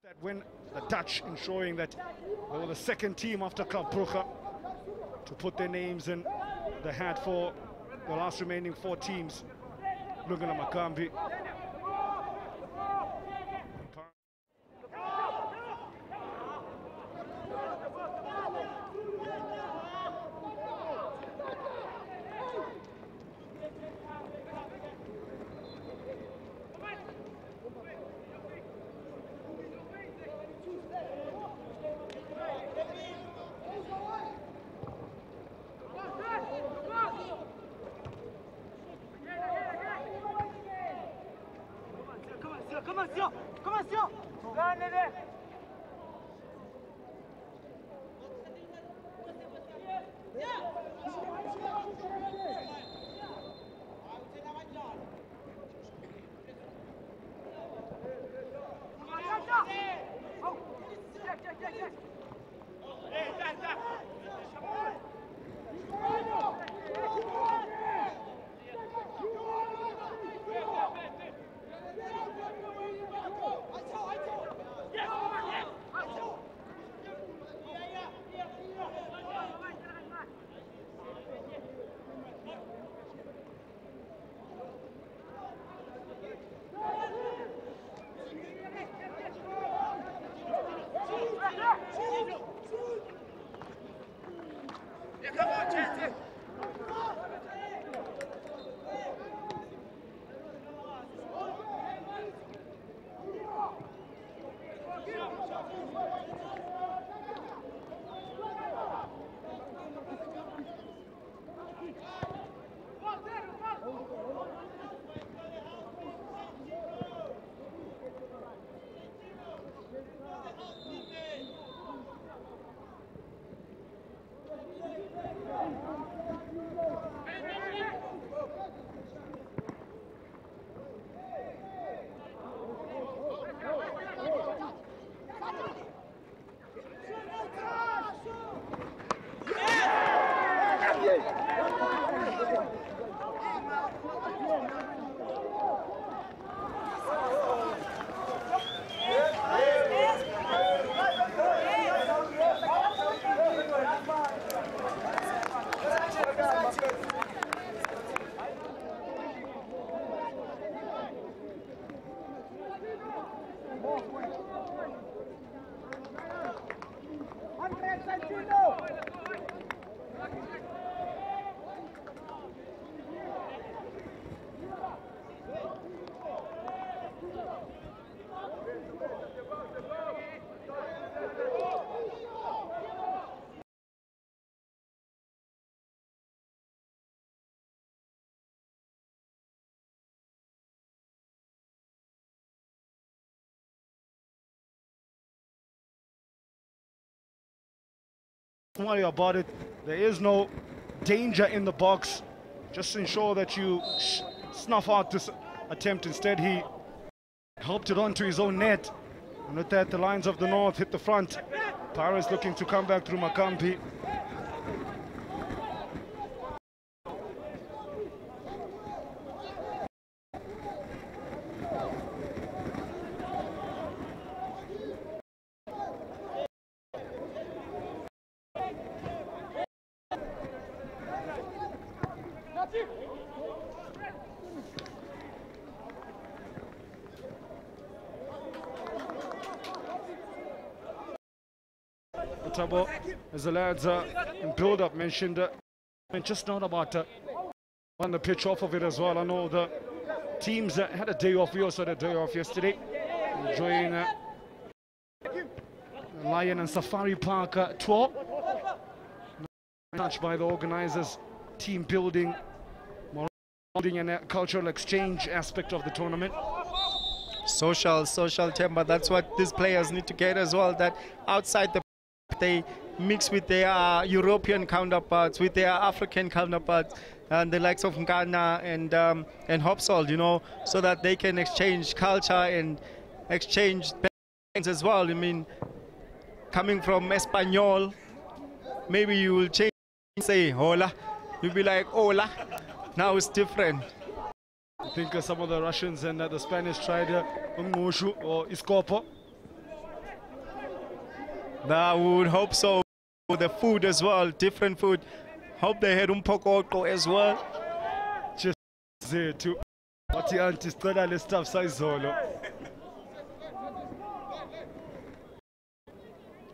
That win the Dutch, ensuring that they were the second team after Club Brugge to put their names in the hat for the last remaining 4 teams. Looking at Makambi. Commence! Don't worry about it. There is no danger in the box. Just ensure that you snuff out this attempt. Instead, he helped it onto his own net. And with that, the Lions of the North hit the front. Pirates looking to come back through Makampi. As the lads in build-up mentioned, just not about on the pitch off of it as well. I know the teams had a day off. We also had a day off yesterday, enjoying Lion and Safari Park tour. Touched by the organizers, team building, moral building, and cultural exchange aspect of the tournament. Social temper. That's what these players need to get as well. That outside the they mix with their European counterparts, with their African counterparts, and the likes of Nkana and Hopsol, you know, so that they can exchange culture and exchange things as well. I mean, coming from Espanyol, maybe you will change, say hola, you'll be like hola. Now it's different. I think some of the Russians and the Spanish tried Ngushu or Iskopo. I would hope so. The food as well, different food. Hope they had umpokoko as well. Just there to what the anti-stradal stuff size holo.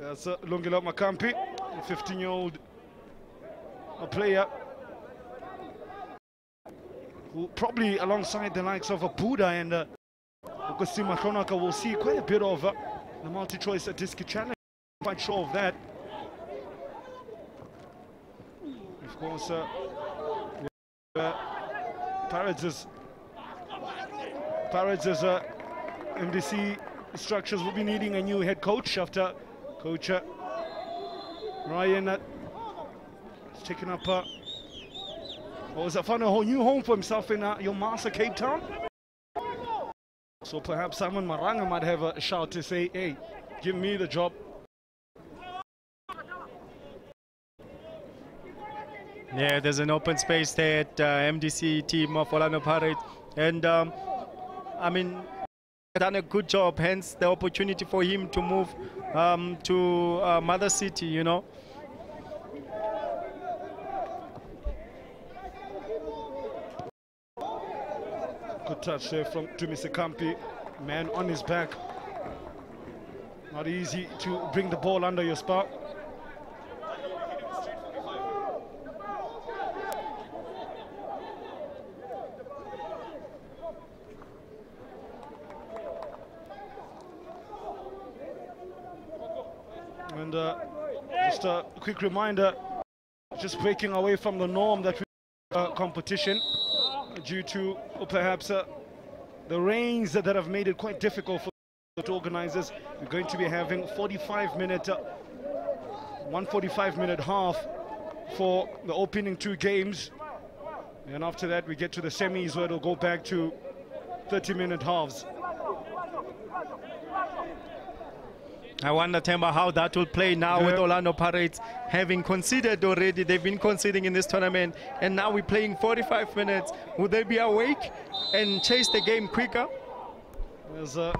That's Lungilo Makampi, a 15-year-old player who probably alongside the likes of a Buddha and Ukosima Khonaka will see quite a bit of the multi-choice disc challenge. Quite sure of that. Of course, Pirates' MDC structures will be needing a new head coach after Coach Ryan has taken up found a whole new home for himself in Yomasa, Cape Town. So perhaps Simon Maranga might have a shout to say, hey, give me the job. Yeah, there's an open space there at MDC team of Orlando Pirates, and I mean, done a good job. Hence the opportunity for him to move to Mother City, you know. Good touch there from Mr. Kampi, man on his back. Not easy to bring the ball under your spot. And just a quick reminder, just breaking away from the norm that we competition due to perhaps the rains that have made it quite difficult for the organizers. We're going to be having 145-minute half for the opening two games, and after that we get to the semis where it'll go back to 30-minute halves. I wonder, Temba, how that will play now with Orlando Pirates having conceded already. They've been conceding in this tournament, and now we're playing 45 minutes. Will they be awake and chase the game quicker? There's a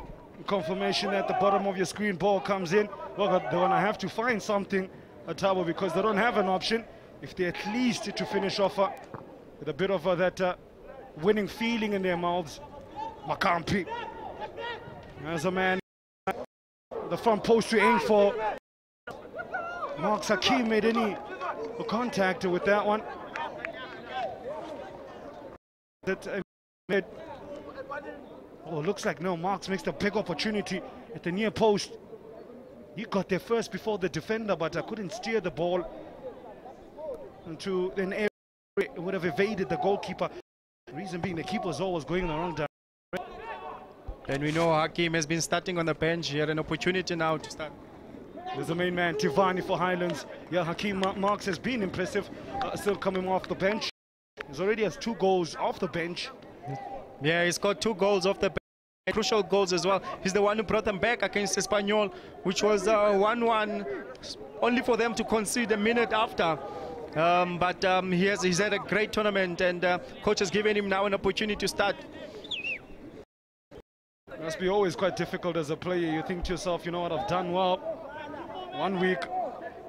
confirmation at the bottom of your screen. Ball comes in. Well, they're going to have to find something, Atabo, because they don't have an option. If they at least to finish off with a bit of that winning feeling in their mouths. Makampi. There's a man. The front post to aim for. Mark Hakim made any contact with that one. Oh, looks like no. Marks makes the big opportunity at the near post. He got there first before the defender, but I couldn't steer the ball into an area. It would have evaded the goalkeeper. The reason being the keeper was always going in the wrong direction. And we know Hakim has been starting on the bench. He had an opportunity now to start. There's the main man, Tivani for Highlands. Yeah, Hakeem Marks has been impressive, still coming off the bench. He's already has 2 goals off the bench. Yeah, he's got 2 goals off the bench. Crucial goals as well. He's the one who brought them back against Espanyol, which was 1-1, only for them to concede a minute after. He's had a great tournament, and coach has given him now an opportunity to start. It must be always quite difficult as a player. You think to yourself, you know what, I've done well. 1 week,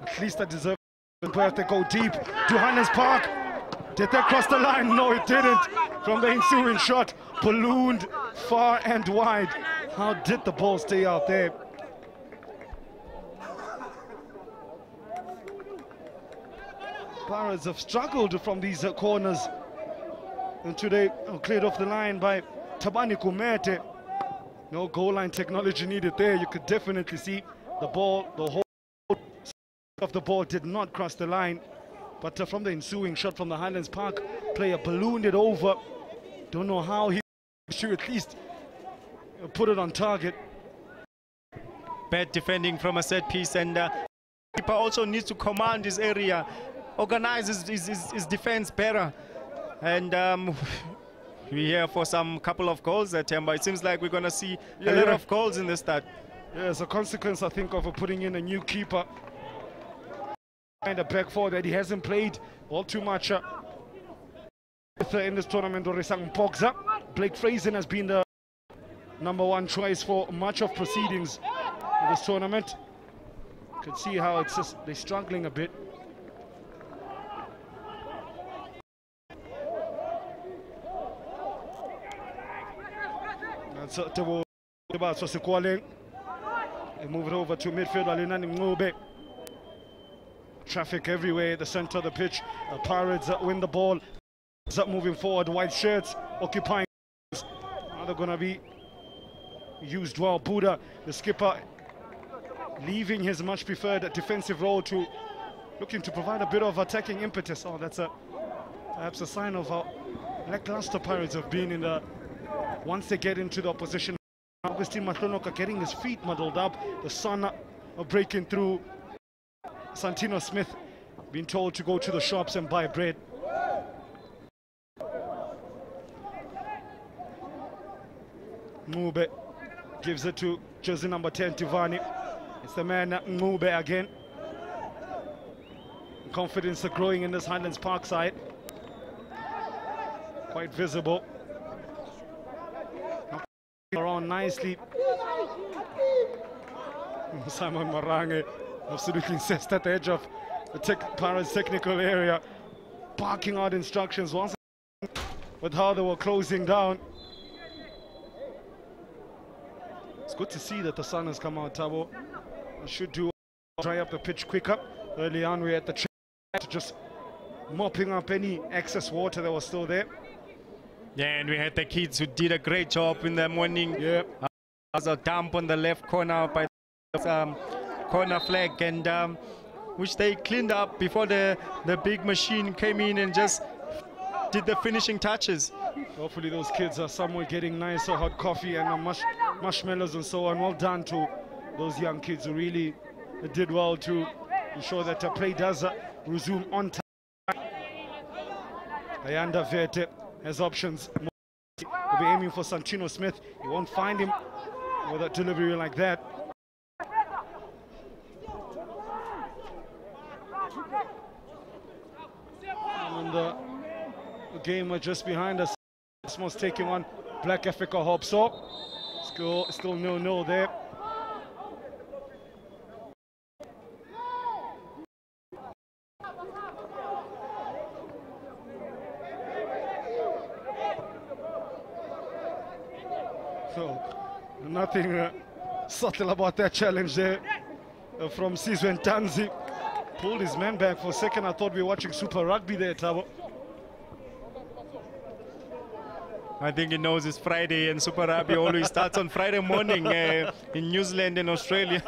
at least I deserve to have to go deep. Johannes Park, did that cross the line? No, it didn't. From the ensuing shot, ballooned far and wide. How did the ball stay out there? Pirates have struggled from these corners. And today, cleared off the line by Tabani Kumete. No goal line technology needed there. You could definitely see the ball, the whole of the ball did not cross the line. But from the ensuing shot from the Highlands Park player, ballooned it over. Don't know how he should at least put it on target. Bad defending from a set piece, and keeper also needs to command his area, organize his defense better. And we're here for some couple of goals at Temba. It seems like we're going to see a lot of goals in the start. Yeah, as a consequence, I think, of putting in a new keeper and a back four that he hasn't played all too much in this tournament. Orisang Pogza. Blake Frazen has been the #1 choice for much of proceedings in this tournament. You can see how it's just, they're struggling a bit. That's they move it over to midfield. Alinani Ngube. Traffic everywhere at the center of the pitch. Pirates win the ball. Moving forward, white shirts occupying. Now they're going to be used well. Buddha, the skipper, leaving his much preferred defensive role to looking to provide a bit of attacking impetus. Oh, that's perhaps a sign of how lackluster Pirates have been in the once they get into the opposition. Augustine Matlonoka getting his feet muddled up. The sun breaking through. Santino Smith being told to go to the shops and buy bread. Ngube gives it to jersey number 10, Tivani. It's the man Ngube again. Confidence growing in this Highlands Park side. Quite visible. Around nicely. Simon Marange absolutely incensed at the edge of the Pirates technical area, barking out instructions once with how they were closing down. It's good to see that the sun has come out, Tabo. It should dry up the pitch quicker. Early on, we had the chance just mopping up any excess water that was still there. Yeah, and we had the kids who did a great job in the morning. Yeah. There's a dump on the left corner by the corner flag, and which they cleaned up before the big machine came in and just did the finishing touches. Hopefully those kids are somewhere getting nice hot coffee and marshmallows and so on. Well done to those young kids who really did well to ensure that play does resume on time. Ayanda Vete has options. Will be aiming for Santino Smith. He won't find him with a delivery like that. And the game just behind us. Cosmos taking on Black Africa Hope. So still 0-0 there. So nothing subtle about that challenge there from Sizwe Ntanzi. Pulled his man back for a second. I thought we were watching Super Rugby there, Tabo. I think he knows it's Friday, and Super Rugby always starts on Friday morning in New Zealand and Australia.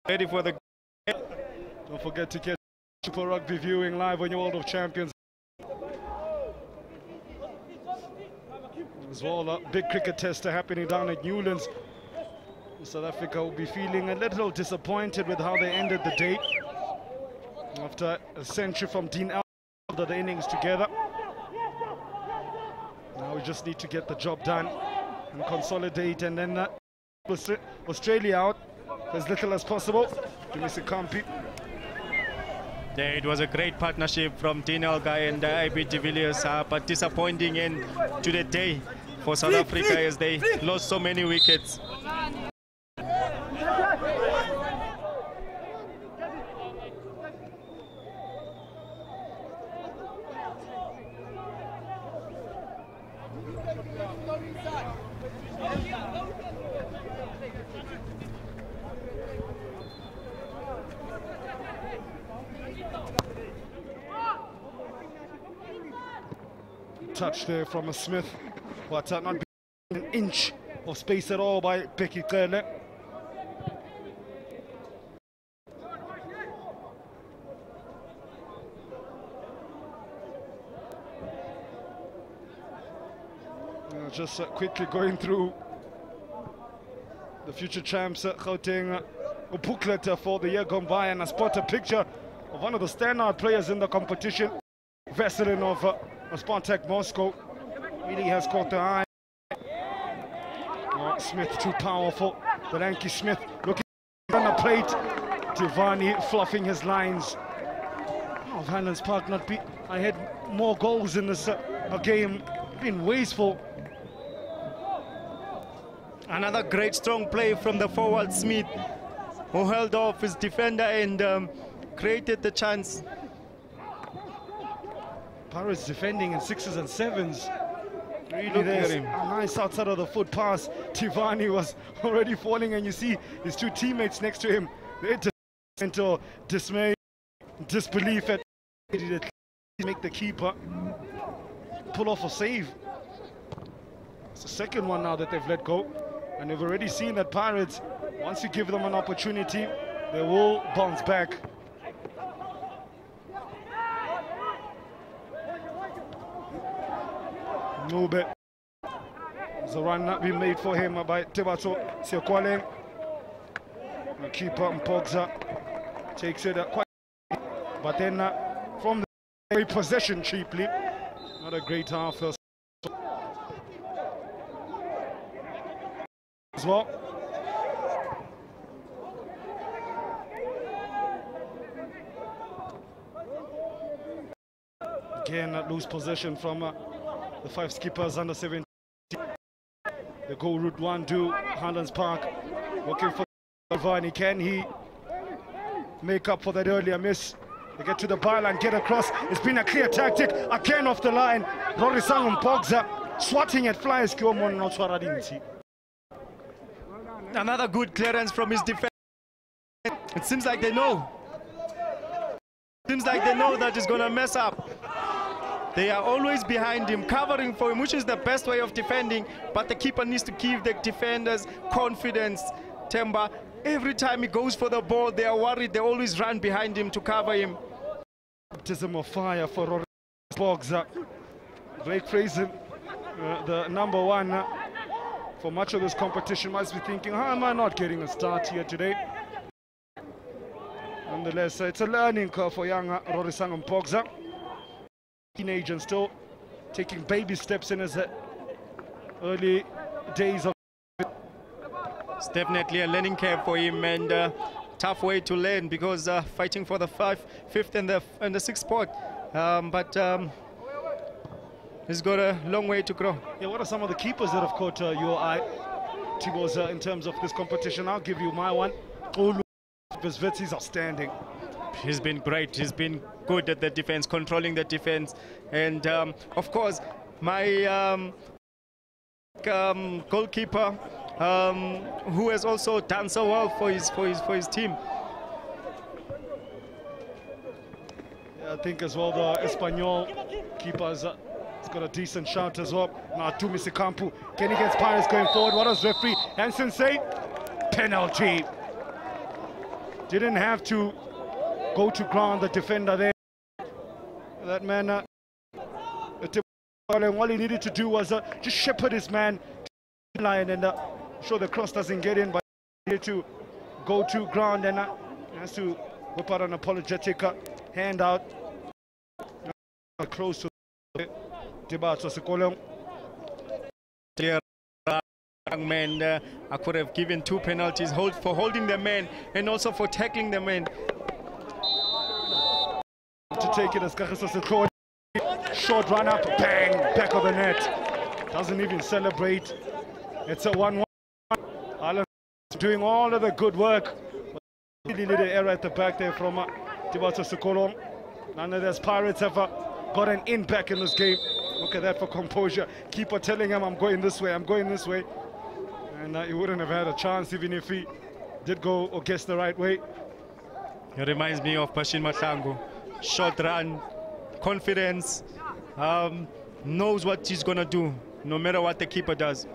Ready for the... Don't forget to get Super Rugby viewing live on your World of Champions. As well, a big cricket test happening down at Newlands. South Africa will be feeling a little disappointed with how they ended the day. After a century from Dean after the innings together. Now we just need to get the job done and consolidate, and then Australia out for as little as possible. Kampi. Yeah, it was a great partnership from Dean Elgar and IB de Villiers, but disappointing end to the day for South Africa as they lost so many wickets. Touch there from a Smith, but not an inch of space at all by Becky Kele. Just quickly going through the future champs Gauteng booklet for the year gone by, and I spot a picture of one of the standout players in the competition, Veselin of Spartak Moscow. Really has caught the eye. Oh, Smith too powerful. The lanky Smith looking on the plate. Tivani fluffing his lines. Oh, Highlands Park not be. I had more goals in this game. Been wasteful. Another great strong play from the forward Smith, who held off his defender and created the chance. Pirates defending in 6s and 7s. Really, there's a nice outside of the foot pass. Tivani was already falling, and you see his two teammates next to him. They into dismay, disbelief at make the keeper pull off a save. It's the second one now that they've let go, and we've already seen that Pirates, once you give them an opportunity, they will bounce back. No bet. There's a run that been made for him by Tebato Siokwale. The keeper Mpogza takes it quite, but then from the possession cheaply. Not a great half as well. Again, lose possession from the 5 skippers under 17. They go route 1 to Highlands Park, looking for Tivani. Can he make up for that earlier miss? They get to the byline, get across. It's been a clear tactic. Again off the line. Rorisang Mpogza swatting at flies. Another good clearance from his defense. It seems like they know. Seems like they know that he's going to mess up. They are always behind him, covering for him, which is the best way of defending. But the keeper needs to give the defenders confidence. Temba, every time he goes for the ball, they are worried. They always run behind him to cover him. Baptism of fire for Mpogza. Blake Fraser, the number 1 for much of this competition, must be thinking, how am I not getting a start here today? Nonetheless, it's a learning curve for young Rorisang Mpogza. Teenage and still taking baby steps in his early days of. It's definitely a learning curve for him, and tough way to learn, because fighting for the 5th and the 6th spot, but he's got a long way to grow. Yeah, what are some of the keepers that have caught your eye, Tibos, in terms of this competition? I'll give you my one. Olu Vs is outstanding. He's been great. He's been good at the defense, controlling the defense, and of course my goalkeeper, who has also done so well for his team. Yeah, I think as well the Espanyol keepers has got a decent shot as well. Now Tumisi Kampu, Kenny against Pirates going forward. What does referee Hansen say? Penalty. Didn't have to go to ground the defender there. That man, all he needed to do was just shepherd his man to the line and sure the cross doesn't get in. But here to go to ground and has to whip out an apologetic handout. Close to Dibatso Sekolong. Young man, I could have given 2 penalties for holding the man and also for tackling the man. To take it as Kagiso Sekolong. Short run up, bang, back of the net. Doesn't even celebrate. It's a 1-1. Alan doing all of the good work. Really little error at the back there from Dibatso Sekolong. None of those Pirates have got an in back in this game. Look at that for composure. Keeper telling him, I'm going this way, I'm going this way. And he wouldn't have had a chance even if he did go or guess the right way. It reminds me of Bashir Matlangu. Short run, confidence, knows what he's going to do, no matter what the keeper does.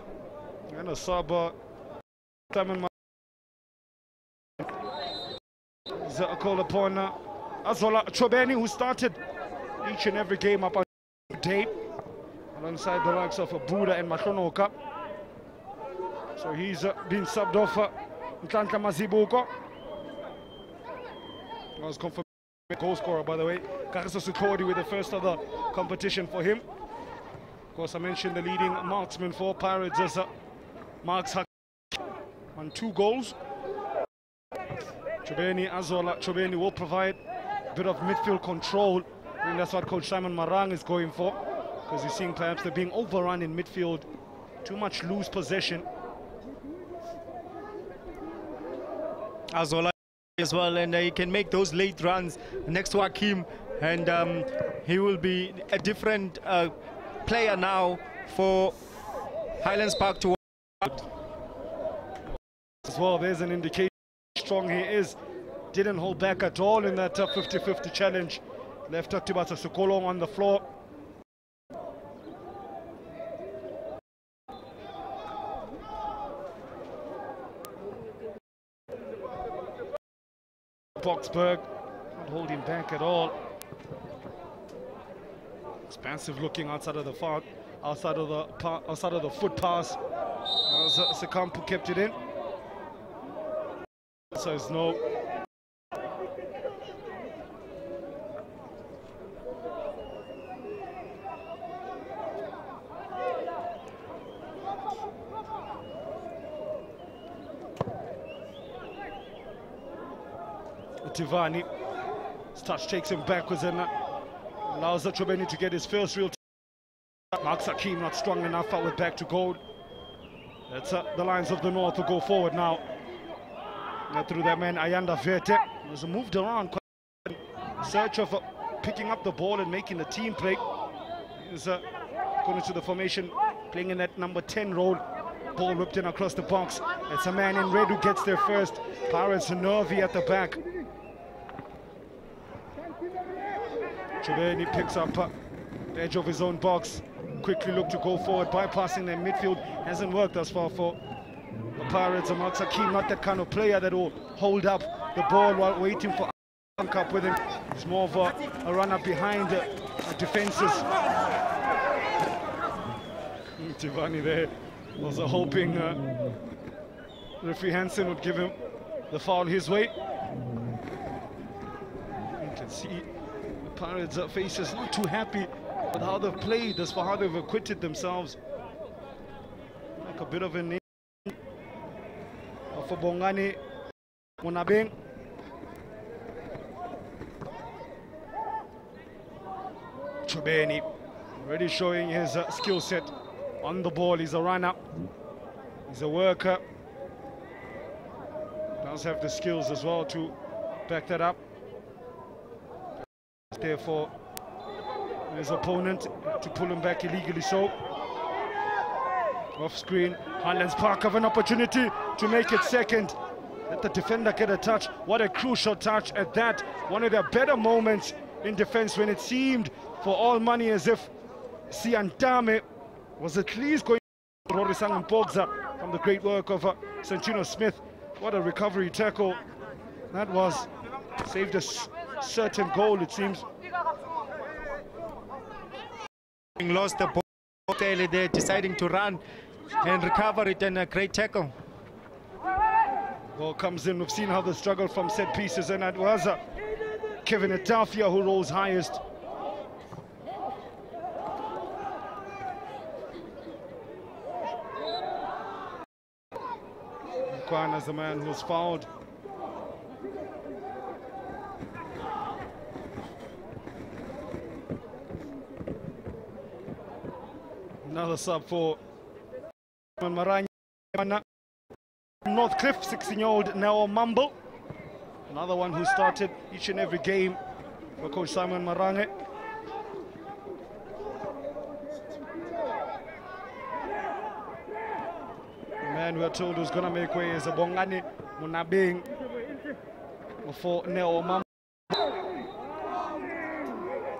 And a sub, Simon is a call upon Azola Chobeni, who started each and every game up to date, alongside the likes of Buda and Mahlonoka. So he's been subbed off Nkana Mazibuko. Was confirmed goal scorer, by the way. Kagiso Sekolong with the first of the competition for him. Of course, I mentioned the leading marksman for Pirates as Marks on 2 goals. Azola Chobeni will provide a bit of midfield control. I think that's what Coach Simon Marang is going for, because he's seeing perhaps they're being overrun in midfield. Too much loose possession. Azola as well, and he can make those late runs next to Hakim, and he will be a different player now for Highlands Park to watch. As well, there's an indication how strong he is. Didn't hold back at all in that 50-50 challenge. Left Dibatso Sekolong on the floor. Boxberg not holding back at all. Expansive looking outside of the outside of the foot pass. Sekampu kept it in. So it's no. Tivani, his touch takes him backwards and allows Chobeni to get his first real. Marks Hakim not strong enough out with back to goal. That's the Lions of the North to go forward now. Through that man Ayanda Vete, was moved around quite in search of picking up the ball and making the team play. He's going into the formation, playing in that number 10 role. Ball whipped in across the box. It's a man in red who gets there first. Pirates nervy at the back. Chobeni picks up the edge of his own box. Quickly look to go forward, bypassing their midfield. Hasn't worked thus far for the Pirates. Marks Hakim, not that kind of player that will hold up the ball while waiting for a up with him. It's more of a run up behind the defenses. Tivani there was hoping referee Hansen would give him the foul his way. You can see the Pirates' faces not too happy with how they've played, as for how they've acquitted themselves. Like a bit of a name for Bongani Monabeng. Chobeni already showing his skill set on the ball. He's a runner, he's a worker, does have the skills as well to back that up. Therefore his opponent to pull him back illegally. So off screen, Highlands Park have an opportunity to make it second. Let the defender get a touch. What a crucial touch at that. One of their better moments in defense, when it seemed for all money as if Siantame was at least going to Rorisang Mpogza from the great work of Santino Smith. What a recovery tackle that was. Saved a certain goal, it seems. Lost the ball early there, deciding to run and recover it, and a great tackle. Ball comes in. We've seen how they struggle from set pieces, and it was Kevin Etafia who rolls highest. Nkana is the man who's fouled. Another sub for Maranya. Northcliffe, 16-year-old Neo Mumble. Another one who started each and every game for Coach Simon Marange. The man we are told who's going to make way is a Bongani Munabing for Neo Mumble.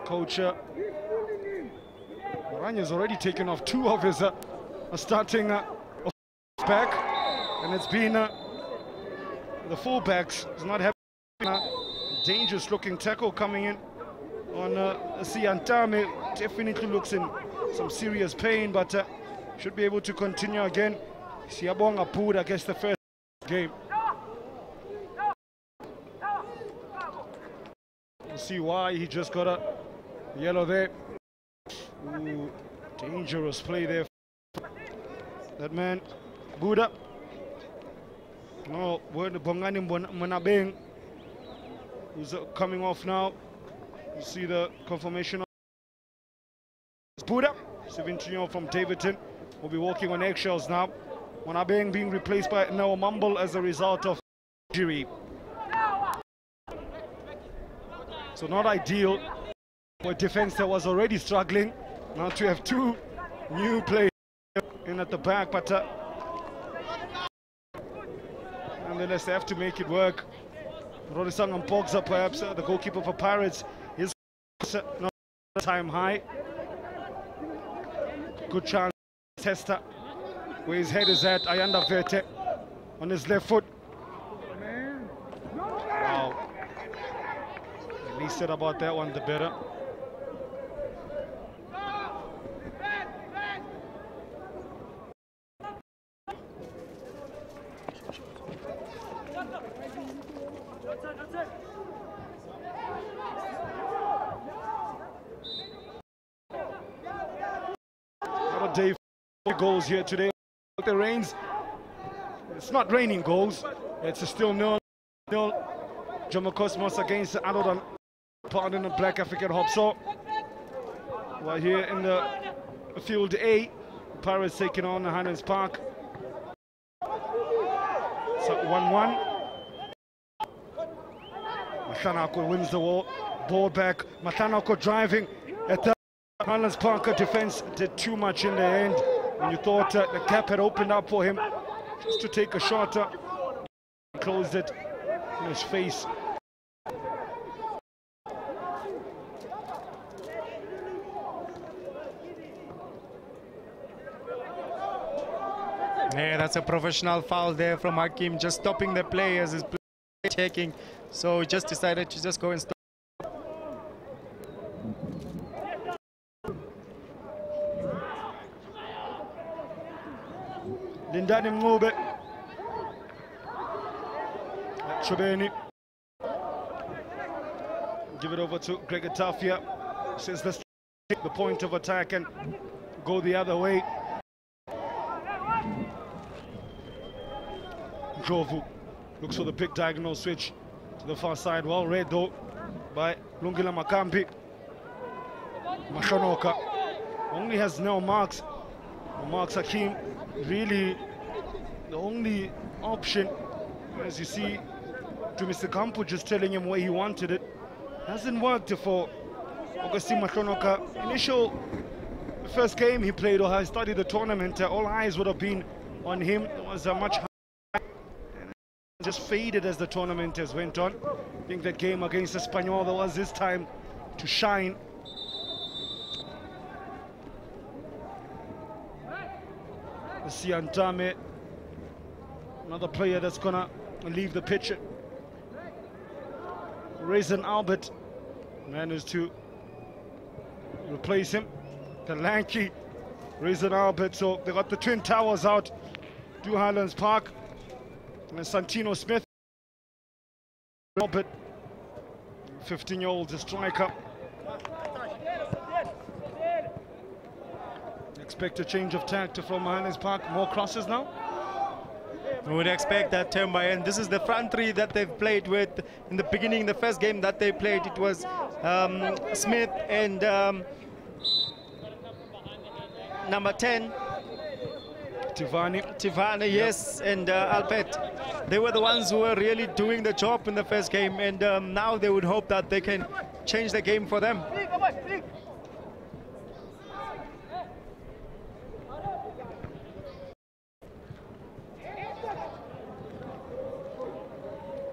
Coach Marange has already taken off two of his starting back, and it's been the fullbacks is not having a dangerous looking tackle coming in on Siantame. Definitely looks in some serious pain, but should be able to continue again. Siabonga pulled against the first game. We'll see why he just got a yellow there. Ooh, dangerous play there. That man, Buddha. No, word Bongani Munabeng, who's coming off now. You see the confirmation of Buddha, 17-year-old from Davidton, will be walking on eggshells now. Munabeng being replaced by Noah Mumble as a result of injury. So not ideal for a defense that was already struggling. Now to have two new players in at the back, but nonetheless they have to make it work. Rodisang Mpogza, perhaps the goalkeeper for Pirates, is not time high. Good chance, Tester, where his head is at. Ayanda Vete on his left foot. Wow. The least said about that one, the better. Day goals here today. The rains, it's not raining goals, it's still 0-0. Jomo Cosmos against Adodan, part in the Black African Hopso. We're here in the field A. Pirates taking on the Highlands Park. So 1-1. Mathanako wins the ball back. Mathanako driving at the Highlands Park defense did too much in the end. When you thought the gap had opened up for him just to take a shot, closed it in his face. Yeah, that's a professional foul there from Hakim, just stopping the players, his taking. So just decided to just go and stop. Lindani Mngube, Chobeni, give it over to Greg Etafia, since let's take the point of attack and go the other way. Jovu looks for the big diagonal switch to the far side, well read though by Lungila Makambi. Mashanoka only has no marks. Marks Hakim really the only option, as you see, to Mr. Kampu just telling him where he wanted it. Hasn't worked for Augustine Mashanoka. The first game he played, or he started the tournament, all eyes would have been on him. It was a much higher, and just faded as the tournament has went on. I think that game against Espanyol, there was his time to shine. Siantame, another player that's gonna leave the pitch. Raisin Albert managed to replace him. The lanky Raisin Albert. So they got the Twin Towers out to Highlands Park. And Santino Smith, Robert, 15-year-old striker. Expect a change of tact from Johannes Park. More crosses now. We would expect that, Temba, and this is the front three that they've played with in the beginning. The first game that they played, it was Smith and number 10 Tivani, yes, and Alpet. They were the ones who were really doing the job in the first game, and now they would hope that they can change the game for them.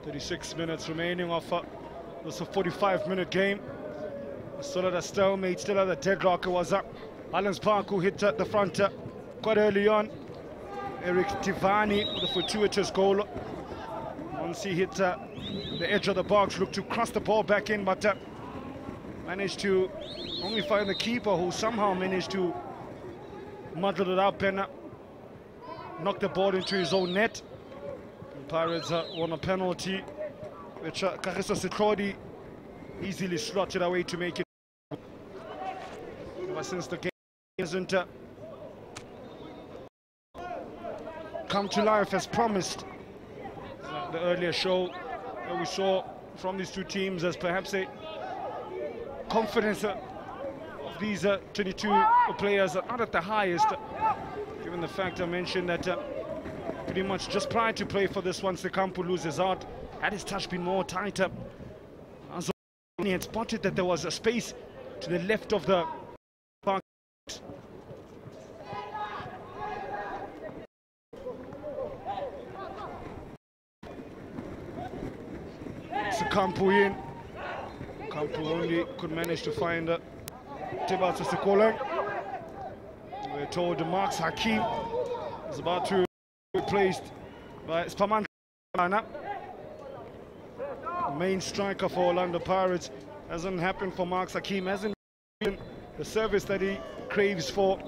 "36 minutes remaining of this a 45-minute game. Still at a stalemate, still at a deadlock. It was Allianz Park who hit the front quite early on. Eric Tivani with a fortuitous goal. Once he hit the edge of the box, looked to cross the ball back in, but managed to only find the keeper, who somehow managed to muddle it up and knock the ball into his own net. The Pirates won a penalty, which Kagiso Sitlodi easily slotted away to make it. But since the game hasn't come to life as promised, the earlier show we saw from these two teams as perhaps a confidence of these 22 players are not at the highest, given the fact I mentioned that pretty much just prior to play for this one, Sekampu loses out. Had his touch been more tighter, he had spotted that there was a space to the left of the park. Sekampu in. Kampu only could manage to find Tebasa Sekola. We're told Marks Hakim is about to be replaced by Spaman, main striker for Orlando Pirates. Hasn't happened for Marks Hakim, hasn't been the service that he craves for.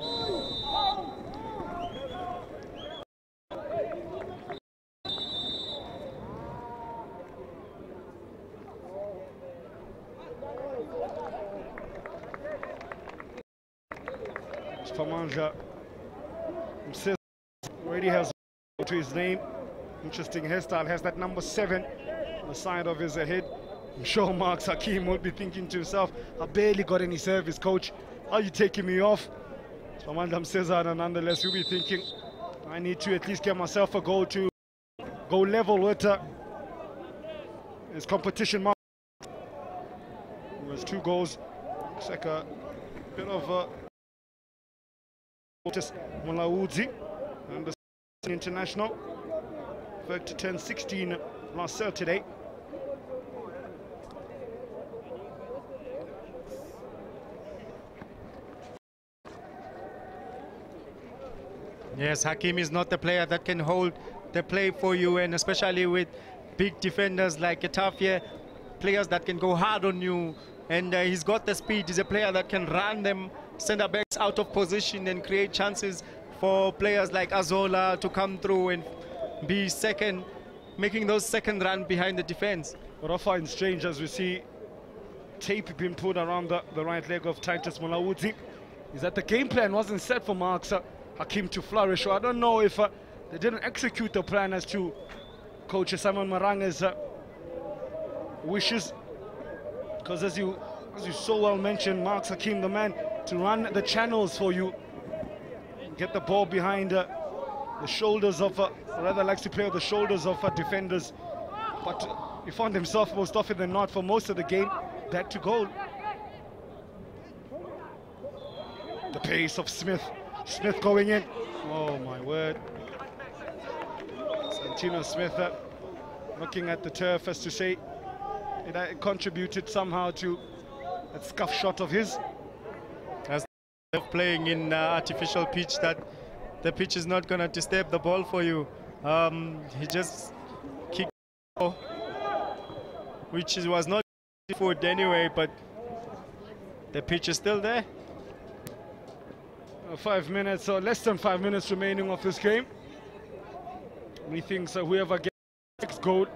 Spamanja already has to his name. Interesting hairstyle, has that number 7 on the side of his head. I'm sure Marks Hakim will be thinking to himself, I barely got any service, coach. Are you taking me off? Spamanja Cesar, nonetheless, you'll be thinking, I need to at least get myself a goal to go level with his competition. It was 2 goals. Looks like a bit of Mulaudzi and the international. Fact 10-16 last Saturday. Yes, Hakim is not the player that can hold the play for you, and especially with big defenders like Etafia, players that can go hard on you, and he's got the speed. He's a player that can run them centre backs out of position and create chances for players like Azola to come through and be second, making those second run behind the defense. What I find strange as we see tape being put around the right leg of Titus Mulaudzi is that the game plan wasn't set for Marks Hakim to flourish. So I don't know if they didn't execute the plan as to Coach Simon Maranga's wishes, because as you so well mentioned, Marks Hakim, the man to run the channels for you, get the ball behind the shoulders of, rather likes to play with the shoulders of defenders, but he found himself most often than not for most of the game back to goal. The pace of Smith going in, oh my word. Santino Smith looking at the turf as to say it contributed somehow to that scuff shot of his. As they're playing in artificial pitch, that the pitch is not going to disturb the ball for you. He just kicked, which was not foot anyway, but the pitch is still there. 5 minutes or less than 5 minutes remaining of this game. Methinks whoever gets Fourth goal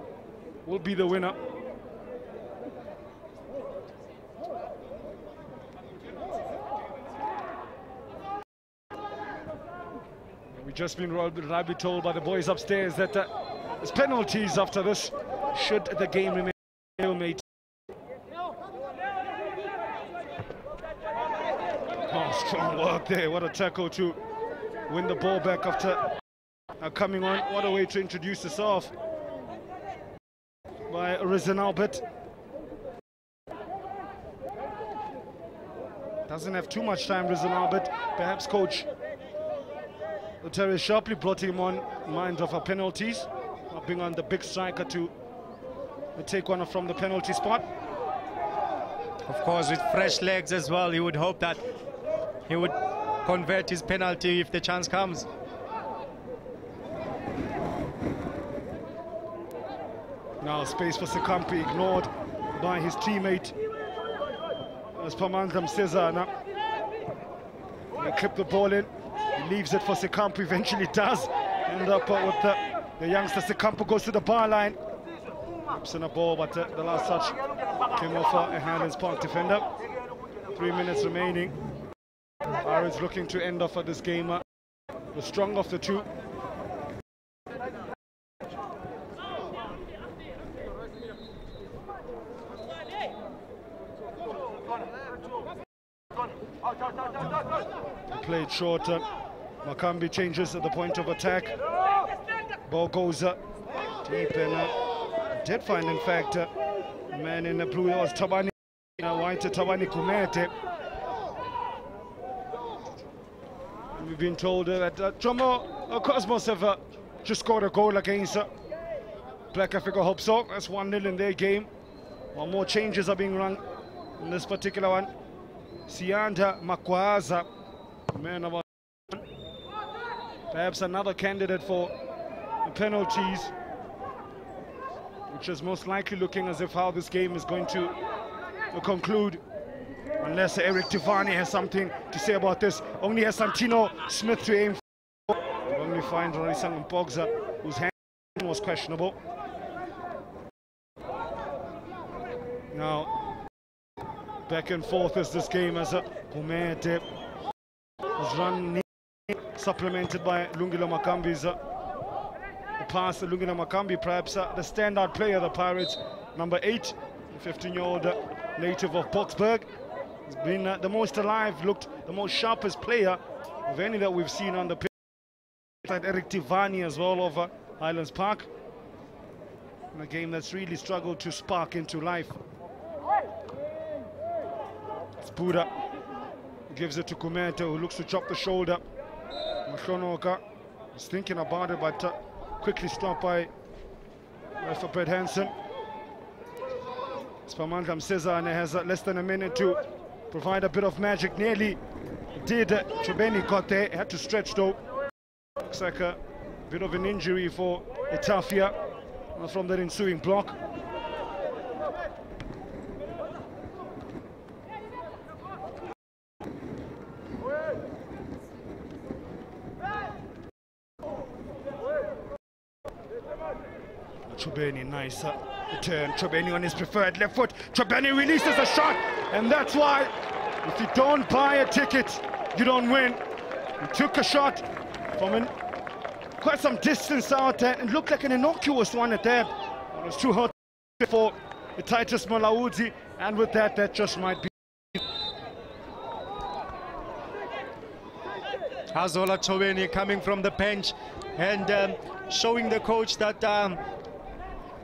will be the winner. We've just been rightly told by the boys upstairs that there's penalties after this, should the game remain stalemate. Oh, strong work there. What a tackle to win the ball back after coming on. What a way to introduce us off by Rizan Albert. Doesn't have too much time, Rizan Albert. Perhaps coach Terry sharply brought him on mind of our penalties, being on the big striker to take one from the penalty spot. Of course, with fresh legs as well, you would hope that he would convert his penalty if the chance comes. Now space for Sekampi, ignored by his teammate as Pamandam Cesar. He clipped the ball in, he leaves it for Sekampi, eventually does end up with the youngster. Sekampi goes to the bar line, in a ball, but the last touch came off a Highlands Park defender. 3 minutes remaining. Pirates looking to end off this game the strong of the two. Played short. Makambi changes at the point of attack. Ball goes deep, and did find, in fact, the man in the blue was Tabani, white Tabani Kumete. We've been told that Jomo Cosmos have just scored a goal against Black Africa Hope So. That's 1-0 in their game. One more changes are being run in this particular one. Sianda Makwaza, man of perhaps another candidate for the penalties, which is most likely looking as if how this game is going to conclude, unless Eric Tivani has something to say about this. Only has Santino Smith to aim for. We only find Rorisang Mpogza, whose hand was questionable. Now back and forth as this game, as Kumete was run, supplemented by Lungile Makambi's pass. Lungile Makambi, perhaps the standout player of the Pirates, number 8, the 15-year-old native of Boksburg. He's been the most alive, looked the most sharpest player of any that we've seen on the pitch. Eric Tivani as well of Highlands Park, in a game that's really struggled to spark into life. Spuda gives it to Kumete, who looks to chop the shoulder. Mkhonoka is thinking about it, but quickly stopped by Fred Hansen. Spamandam Cesar, and has less than a minute to provide a bit of magic. Nearly did. Chobeni got there, had to stretch though. Looks like a bit of an injury for Etafia from that ensuing block. Chobeni, nice return. Chobeni on his preferred left foot. Chobeni releases a shot, and that's why if you don't buy a ticket, you don't win. He took a shot from quite some distance out there, and looked like an innocuous one at that. It was too hot for the Titus Malaudzi, and with that, that just might be. Hazola Chobeni coming from the bench and showing the coach that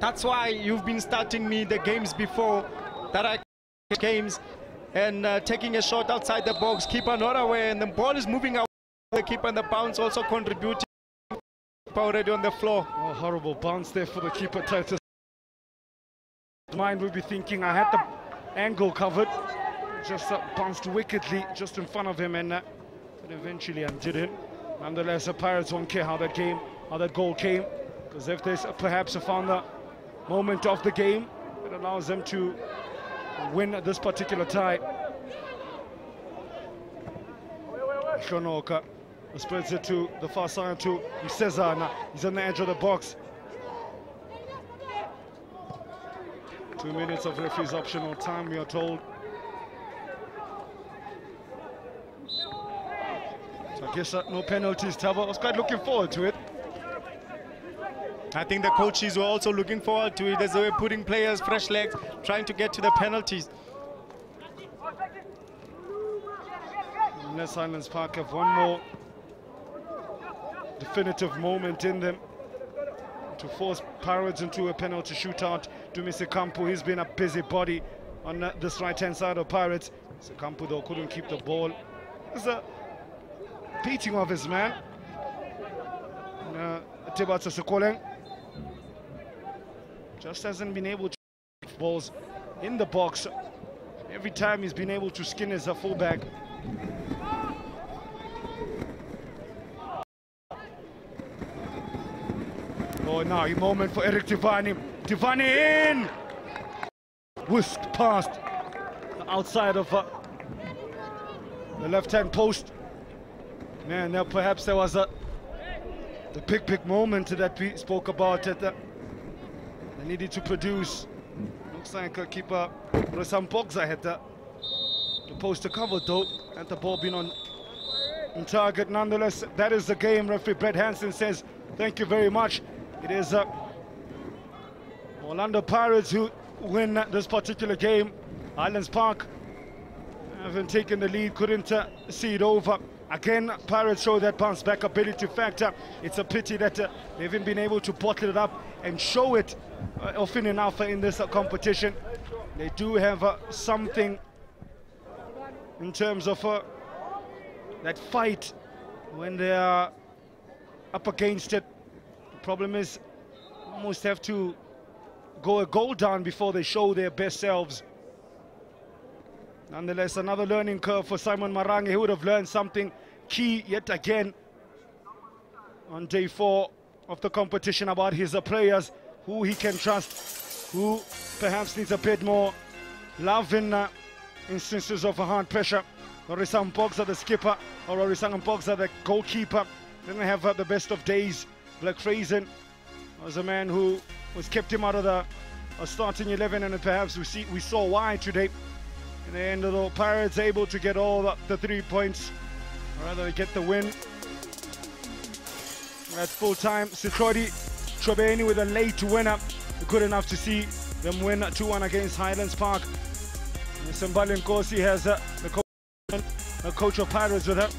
that's why you've been starting me the games before, that I games, and taking a shot outside the box, keeper not aware, and the ball is moving out. The keeper and the bounce also contributing. Already on the floor. Oh, horrible bounce there for the keeper, Titus. Mind would be thinking, I had the angle covered, just bounced wickedly just in front of him, and but eventually undid it. Nonetheless, the Pirates won't care how that goal came, because if they perhaps have found the moment of the game, it allows them to win this particular tie. Shonoka spreads it to the far side to Cesar. He's on the edge of the box. 2 minutes of referee's optional time, we are told. So I guess no penalties, Tabo. I was quite looking forward to it. I think the coaches were also looking forward to it as they were putting players, fresh legs, trying to get to the penalties. Unless Highlands Park have one more definitive moment in them to force Pirates into a penalty shootout. Dumise Kampu, he's been a busybody on this right-hand side of Pirates. Kampu, though, couldn't keep the ball. It's a beating of his man. Tibatsa Sekoleng just hasn't been able to get balls in the box. Every time he's been able to skin his fullback. Oh, now a moment for Eric Tivani. Tivani in! Whisked past the outside of the left-hand post. Man, now perhaps there was the big moment that we spoke about. They needed to produce. Looks like keeper Rosam Pogza had the post to cover though, and the ball being on target. Nonetheless, that is the game. Referee Brett Hansen says, thank you very much. It is Orlando Pirates who win this particular game. Highlands Park haven't taken the lead, couldn't see it over. Again, Pirates show that bounce back ability factor. It's a pity that they haven't been able to bottle it up and show it often enough in this competition. They do have something in terms of that fight when they are up against it. The problem is, almost have to go a goal down before they show their best selves. Nonetheless, another learning curve for Simon Marange. He would have learned something key yet again on day 4 of the competition about his players, who he can trust, who perhaps needs a bit more love in instances of hard pressure. Orisang Pogza, the skipper, or Orisang Pogza, the goalkeeper, didn't have the best of days. Black Frazen was a man who was kept him out of the starting 11, and perhaps we saw why today. In the end, the Pirates able to get all the 3 points, or rather they get the win. At full time, Sitrodi Trobeni with a late winner, good enough to see them win 2-1 against Highlands Park. Sembali Nkosi has the coach of Pirates with her.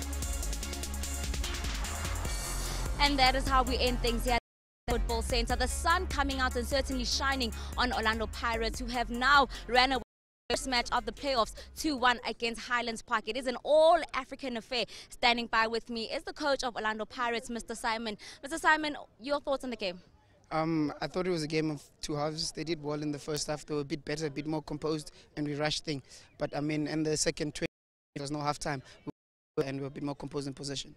And that is how we end things here at the Football Center. The sun coming out and certainly shining on Orlando Pirates, who have now ran away first match of the playoffs 2-1 against Highlands Park. It is an all-African affair. Standing by with me is the coach of Orlando Pirates, Mr. Simon. Mr. Simon, your thoughts on the game? I thought it was a game of two halves. They did well in the first half. They were a bit better, a bit more composed, and we rushed things. But I mean, in the second 20, there was no half time, and we were a bit more composed in possession.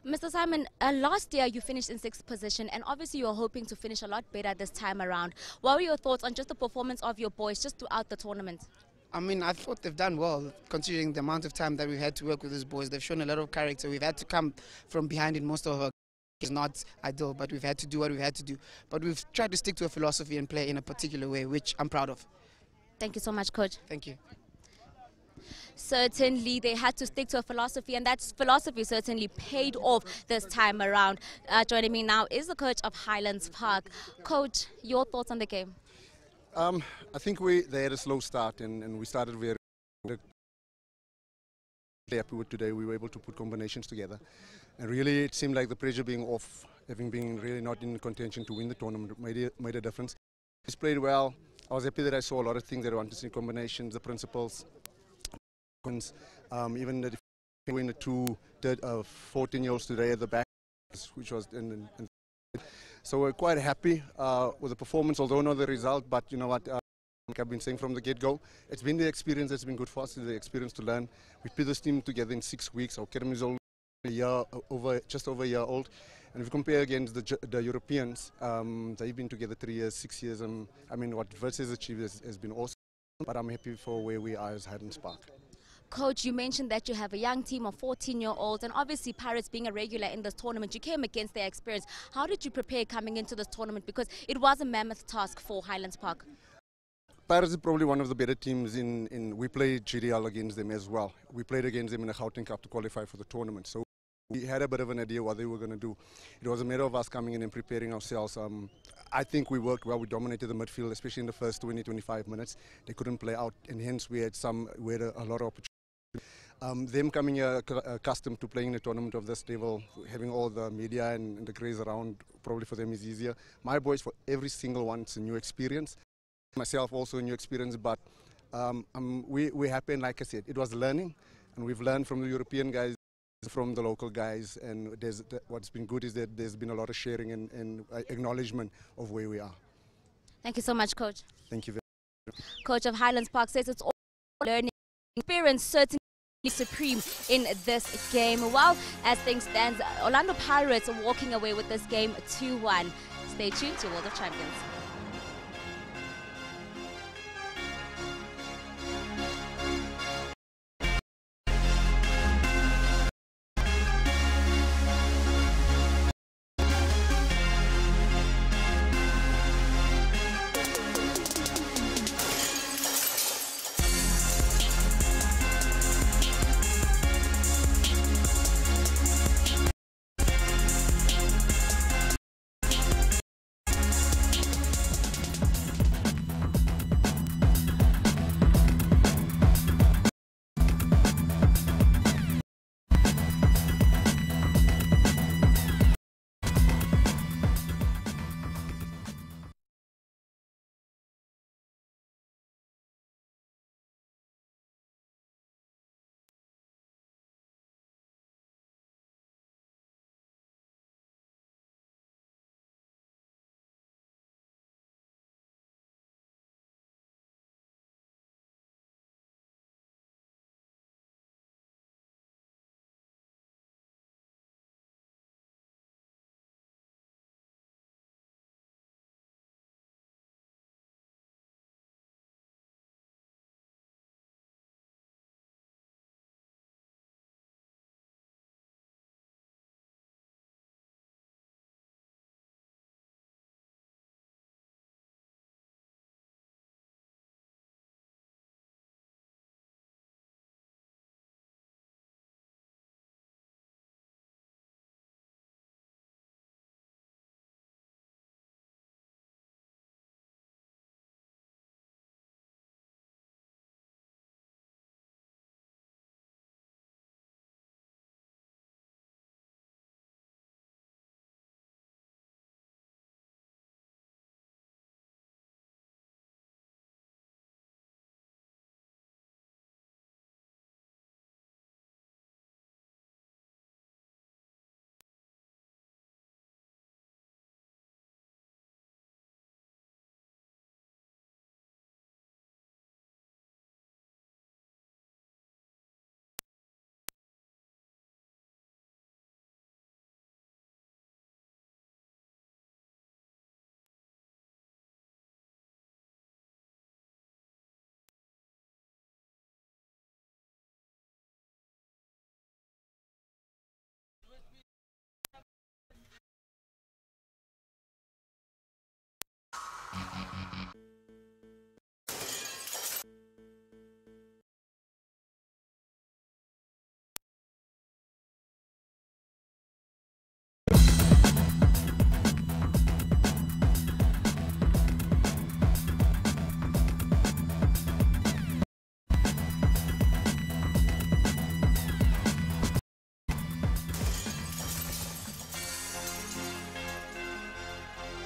Mr. Simon, last year you finished in 6th position, and obviously you are hoping to finish a lot better this time around. What were your thoughts on just the performance of your boys just throughout the tournament? I mean, I thought they've done well, considering the amount of time that we've had to work with these boys. They've shown a lot of character. We've had to come from behind in most of our games. Not ideal, but we've had to do what we've had to do. But we've tried to stick to a philosophy and play in a particular way, which I'm proud of. Thank you so much, Coach. Thank you. Certainly they had to stick to a philosophy, and that philosophy certainly paid off this time around. Joining me now is the coach of Highlands Park. Coach, your thoughts on the game? I think they had a slow start, and we started very happy with today. We were able to put combinations together, and really it seemed like the pressure being off, having been really not in contention to win the tournament, made a difference. He's played well. I was happy that I saw a lot of things that I wanted to see, combinations, the principles. Even the between the two 14-year-olds today at the back, which was so we're quite happy with the performance, although not the result. But you know what, like I've been saying from the get-go, it's been the experience that's been good for us, the experience to learn. We put this team together in 6 weeks. Our academy is only just over a year old, and if you compare against the Europeans, they've been together 3 years, 6 years. I mean, what Vs has achieved has been awesome. But I'm happy for where we are as Highlands Park. Coach, you mentioned that you have a young team of 14-year-olds, and obviously Pirates being a regular in this tournament, you came against their experience. How did you prepare coming into this tournament? Because it was a mammoth task for Highlands Park. Pirates is probably one of the better teams we played GDL against them as well. We played against them in the Gauteng Cup to qualify for the tournament. So we had a bit of an idea what they were going to do. It was a matter of us coming in and preparing ourselves. I think we worked well. We dominated the midfield, especially in the first 20-25 minutes. They couldn't play out, and hence we had a lot of opportunities. Them coming here accustomed to playing in a tournament of this level, having all the media and the craze around, probably for them is easier. My boys, for every single one, it's a new experience. Myself also a new experience, but we're happy, and like I said, it was learning, and we've learned from the European guys, from the local guys, and what's been good is that there's been a lot of sharing and acknowledgement of where we are. Thank you so much, Coach. Thank you very much. Coach of Highlands Park says it's all learning experience, certainly supreme in this game. Well, as things stand, Orlando Pirates are walking away with this game 2-1. Stay tuned to World of Champions.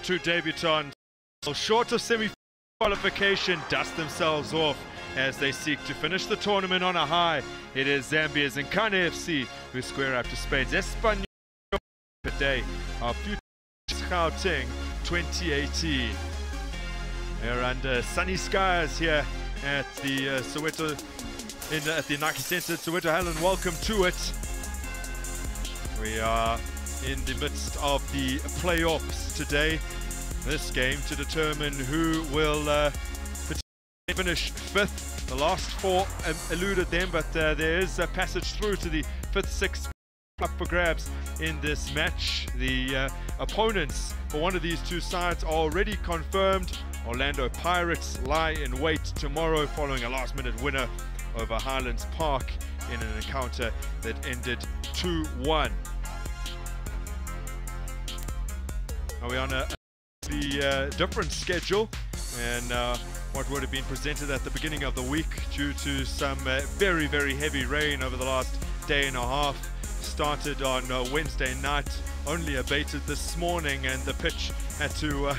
Two debutants, short of semi-qualification, dust themselves off as they seek to finish the tournament on a high. It is Zambia's Nkana FC who square up to Spain's Espanyol today. Our future Gauteng 2018. We're under sunny skies here at the Soweto, at the Nike Centre at Soweto. Helen, welcome to it. We are in the midst of the playoffs today. This game to determine who will finish fifth. The last four eluded them, but there is a passage through to the fifth, sixth up for grabs in this match. The opponents for one of these two sides are already confirmed. Orlando Pirates lie in wait tomorrow following a last-minute winner over Highlands Park in an encounter that ended 2-1. Now we're on a different schedule, and what would have been presented at the beginning of the week due to some very, very heavy rain over the last day and a half. Started on Wednesday night, only abated this morning, and the pitch had to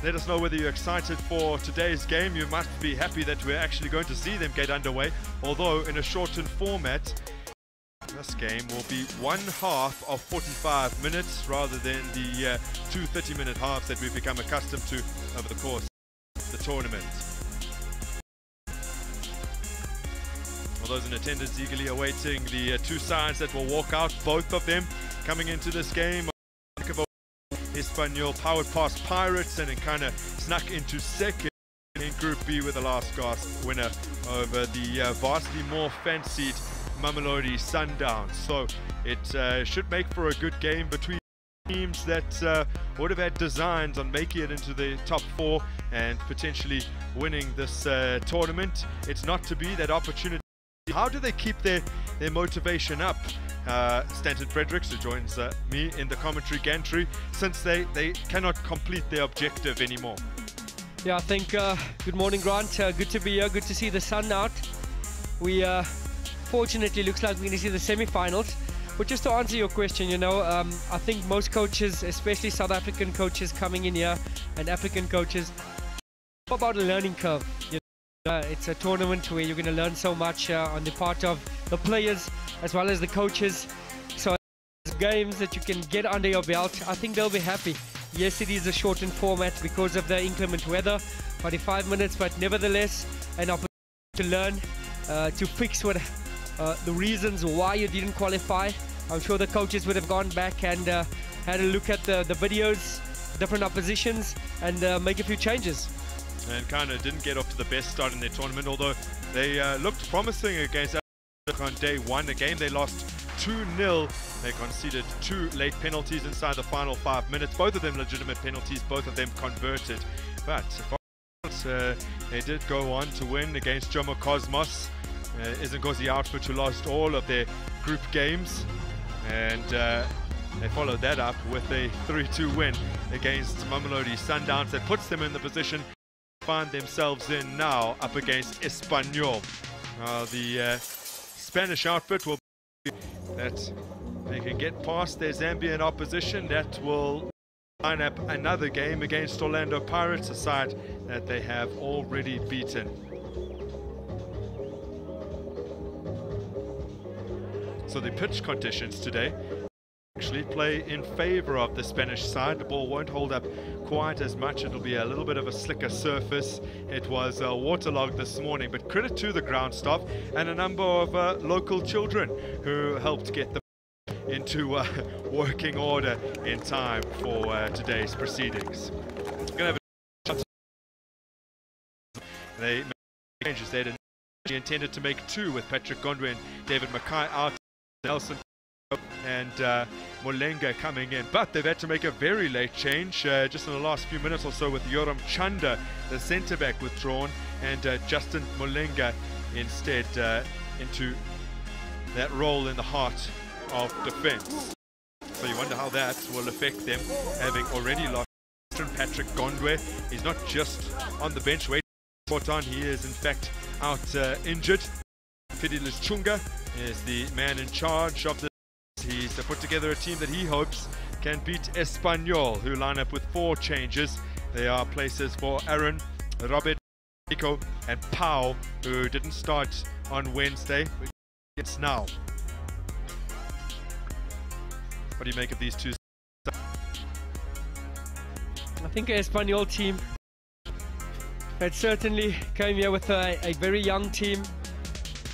let us know whether you're excited for today's game. You must be happy that we're actually going to see them get underway, although in a shortened format. This game will be one half of 45 minutes rather than the two 30-minute halves that we've become accustomed to over the course of the tournament. Well, those in attendance eagerly awaiting the two sides that will walk out, both of them coming into this game. Espanyol powered past Pirates, and Nkana snuck into second in Group B with the last gasp winner over the vastly more fancied Mamelodi Sundowns. So it should make for a good game between teams that would have had designs on making it into the top four and potentially winning this tournament. It's not to be that opportunity. How do they keep their motivation up? Stanton Fredericks, who joins me in the commentary gantry, since they cannot complete their objective anymore. Yeah, I think good morning, Grant. Good to be here, good to see the sun out. We fortunately looks like we're going to see the semi-finals. But just to answer your question, you know, I think most coaches, especially South African coaches coming in here and African coaches, about a learning curve. You know, it's a tournament where you're going to learn so much on the part of the players as well as the coaches. So games that you can get under your belt, I think they'll be happy. Yes, it is a shortened format because of the inclement weather, 45 minutes, but nevertheless an opportunity to learn, to fix what the reasons why you didn't qualify. I'm sure the coaches would have gone back and had a look at the videos, different oppositions, and make a few changes. And Nkana didn't get off to the best start in their tournament, although they looked promising against on day one. A game they lost 2-0. They conceded 2 late penalties inside the final 5 minutes. Both of them legitimate penalties, both of them converted. But they did go on to win against Jomo Cosmos. Izinkosi outfit who lost all of their group games, and they followed that up with a 3-2 win against Mamelodi Sundowns. That puts them in the position to find themselves in now up against Espanyol. The Spanish outfit will be that they can get past their Zambian opposition. That will line up another game against Orlando Pirates, a side that they have already beaten. So the pitch conditions today actually play in favor of the Spanish side. The ball won't hold up quite as much. It'll be a little bit of a slicker surface. It was waterlogged this morning, but credit to the ground staff and a number of local children who helped get the into working order in time for today's proceedings. Gonna have they made changes. They intended to make 2 with Patrick Gondwe and David Mackay out. Nelson and Molenga coming in, but they've had to make a very late change just in the last few minutes or so, with Yoram Chanda, the centre back, withdrawn, and Justin Molenga instead into that role in the heart of defence. So you wonder how that will affect them, having already lost Patrick Gondwe. He's not just on the bench waiting for on, he is in fact out injured. Fidelis Chunga is the man in charge of this. He's put together a team that he hopes can beat Espanyol, who line up with 4 changes. They are places for Aaron, Robert, Nico, and Pau, who didn't start on Wednesday. It's now. What do you make of these two? I think the Espanyol team that certainly came here with a very young team,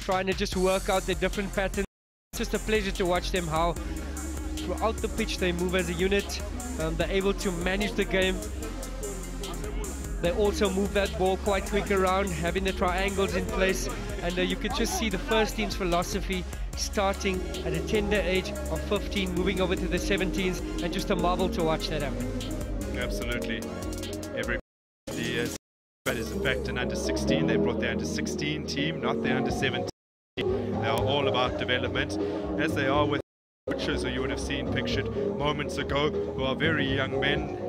trying to just work out the different patterns. It's just a pleasure to watch them, how throughout the pitch they move as a unit. They're able to manage the game. They also move that ball quite quick around, having the triangles in place, and you could just see the first team's philosophy starting at a tender age of 15, moving over to the 17s, and just a marvel to watch that happen. Absolutely. Everybody is in fact an under 16. They brought their under 16 team, not their under 17. They are all about development, as they are with coaches who you would have seen pictured moments ago, who are very young men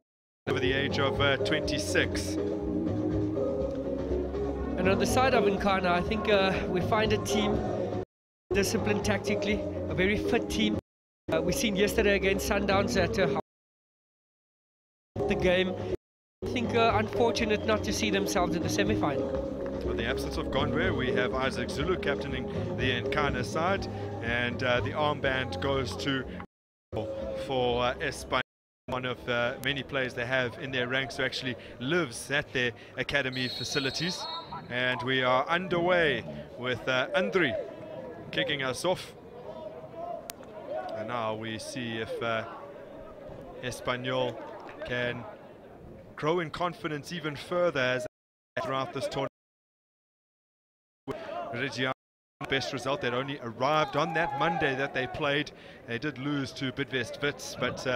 over the age of 26. And on the side of Nkana, I think we find a team disciplined tactically, a very fit team. We've seen yesterday against Sundowns at the game. I think unfortunate not to see themselves in the semi-final. In the absence of Gondwe, we have Isaac Zulu captaining the Nkana side, and the armband goes to for Espanyol, one of many players they have in their ranks who actually lives at their academy facilities. And we are underway with Andri kicking us off. And now we see if Espanyol can grow in confidence even further as throughout this tournament. Reggiana's best result, they'd only arrived on that Monday that they played. They did lose to Bidvest Wits, but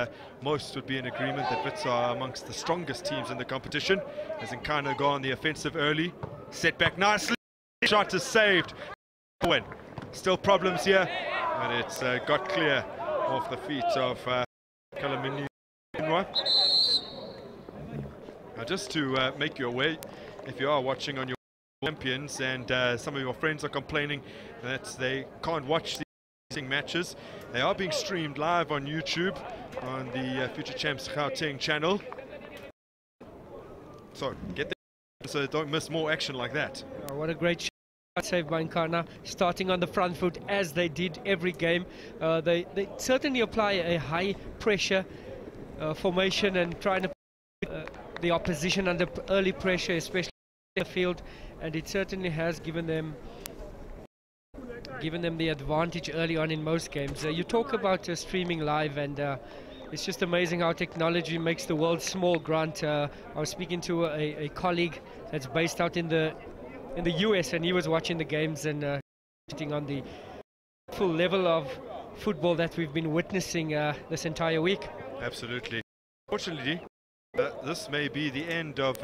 most would be in agreement that Wits are amongst the strongest teams in the competition. As Nkana go on the offensive early, set back nicely, shot is saved. Win. Still problems here, but it's got clear off the feet of Kalamini. Now just to make you aware, if you are watching on your champions and some of your friends are complaining that they can't watch the matches, they are being streamed live on YouTube on the Future Champs Gauteng channel, so get there so don't miss more action like that. Oh, what a great shot saved by Nkana, starting on the front foot as they did every game. They certainly apply a high pressure formation and trying to put the opposition under early pressure, especially in the field, and it certainly has given them the advantage early on in most games. You talk about streaming live, and it's just amazing how technology makes the world small, Grant. I was speaking to a colleague that's based out in the US, and he was watching the games and sitting on the full level of football that we've been witnessing this entire week. Absolutely. Fortunately, this may be the end of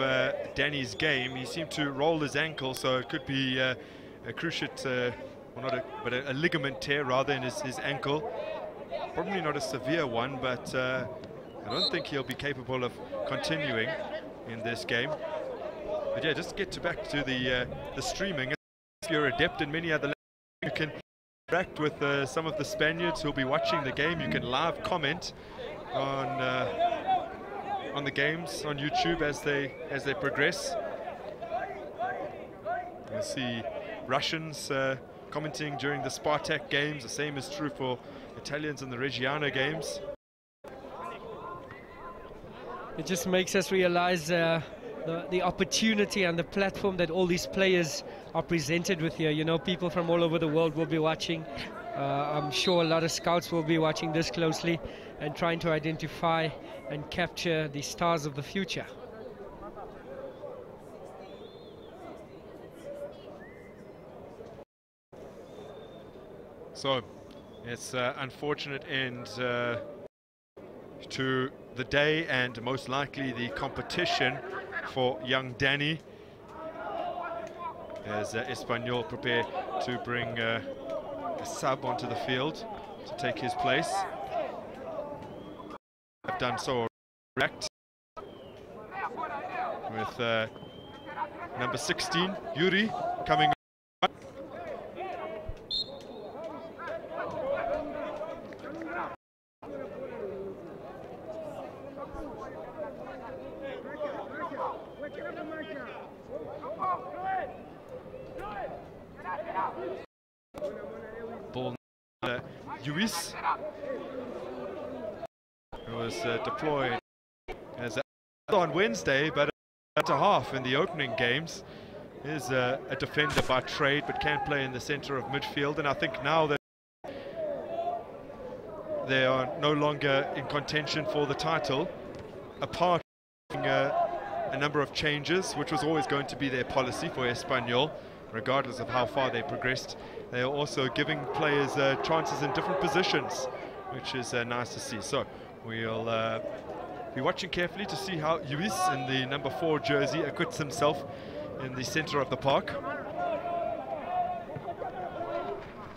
Danny's game. He seemed to roll his ankle, so it could be a cruciate, well, not but a ligament tear rather in his ankle. Probably not a severe one, but I don't think he'll be capable of continuing in this game. But yeah, just get back to the streaming. If you're adept in many other languages, you can interact with some of the Spaniards who'll be watching the game. You can live comment on the games on YouTube as they progress. You'll see Russians commenting during the Spartak games. The same is true for Italians in the Reggiana games. It just makes us realize the opportunity and the platform that all these players are presented with here. You know, people from all over the world will be watching. I'm sure a lot of scouts will be watching this closely and trying to identify and capture the stars of the future. So it's unfortunate end to the day and most likely the competition for young Danny, as Espanyol prepare to bring a sub onto the field to take his place. Have done so correct with number 16 Yuri coming on. Ball Luis, who was deployed as on Wednesday, but at a half in the opening games, is a defender by trade, but can play in the center of midfield. And I think now that they are no longer in contention for the title, apart from a number of changes, which was always going to be their policy for Espanyol, regardless of how far they progressed. They are also giving players chances in different positions, which is nice to see. So we'll be watching carefully to see how Luis in the number 4 jersey acquits himself in the center of the park.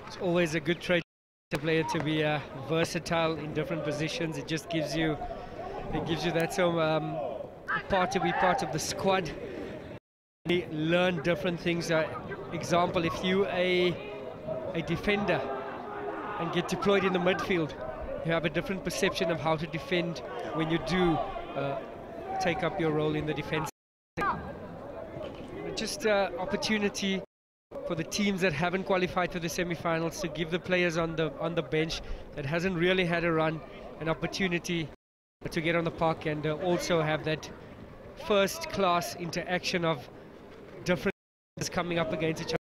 It's always a good trait for a player to be versatile in different positions. It just gives you that part to be part of the squad. You learn different things. Example, if you a defender and get deployed in the midfield, you have a different perception of how to defend when you do take up your role in the defense. Just opportunity for the teams that haven't qualified for the semi-finals to give the players on the bench that hasn't really had a run an opportunity to get on the park and also have that first-class interaction of different players coming up against each other.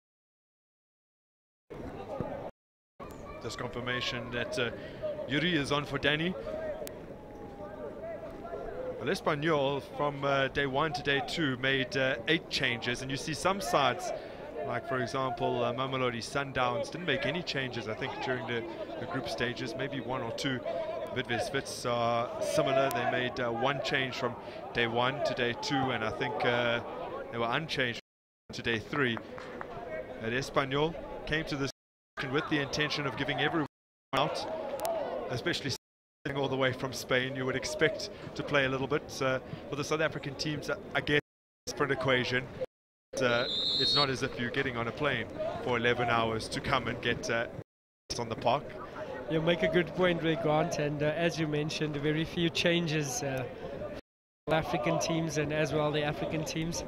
Just confirmation that Yuri is on for Danny. Well, Espanyol from day 1 to day 2 made 8 changes, and you see some sides, like for example Mamelodi Sundowns, didn't make any changes I think during the group stages, maybe 1 or 2. Vs Espanyol are similar. They made 1 change from day 1 to day 2, and I think they were unchanged to day 3. And Espanyol came to this with the intention of giving everyone out, especially all the way from Spain. You would expect to play a little bit. For the South African teams, I guess it's a different equation. It's not as if you're getting on a plane for 11 hours to come and get on the park. You make a good point, Ray Grant, and as you mentioned, very few changes for African teams and as well the African teams.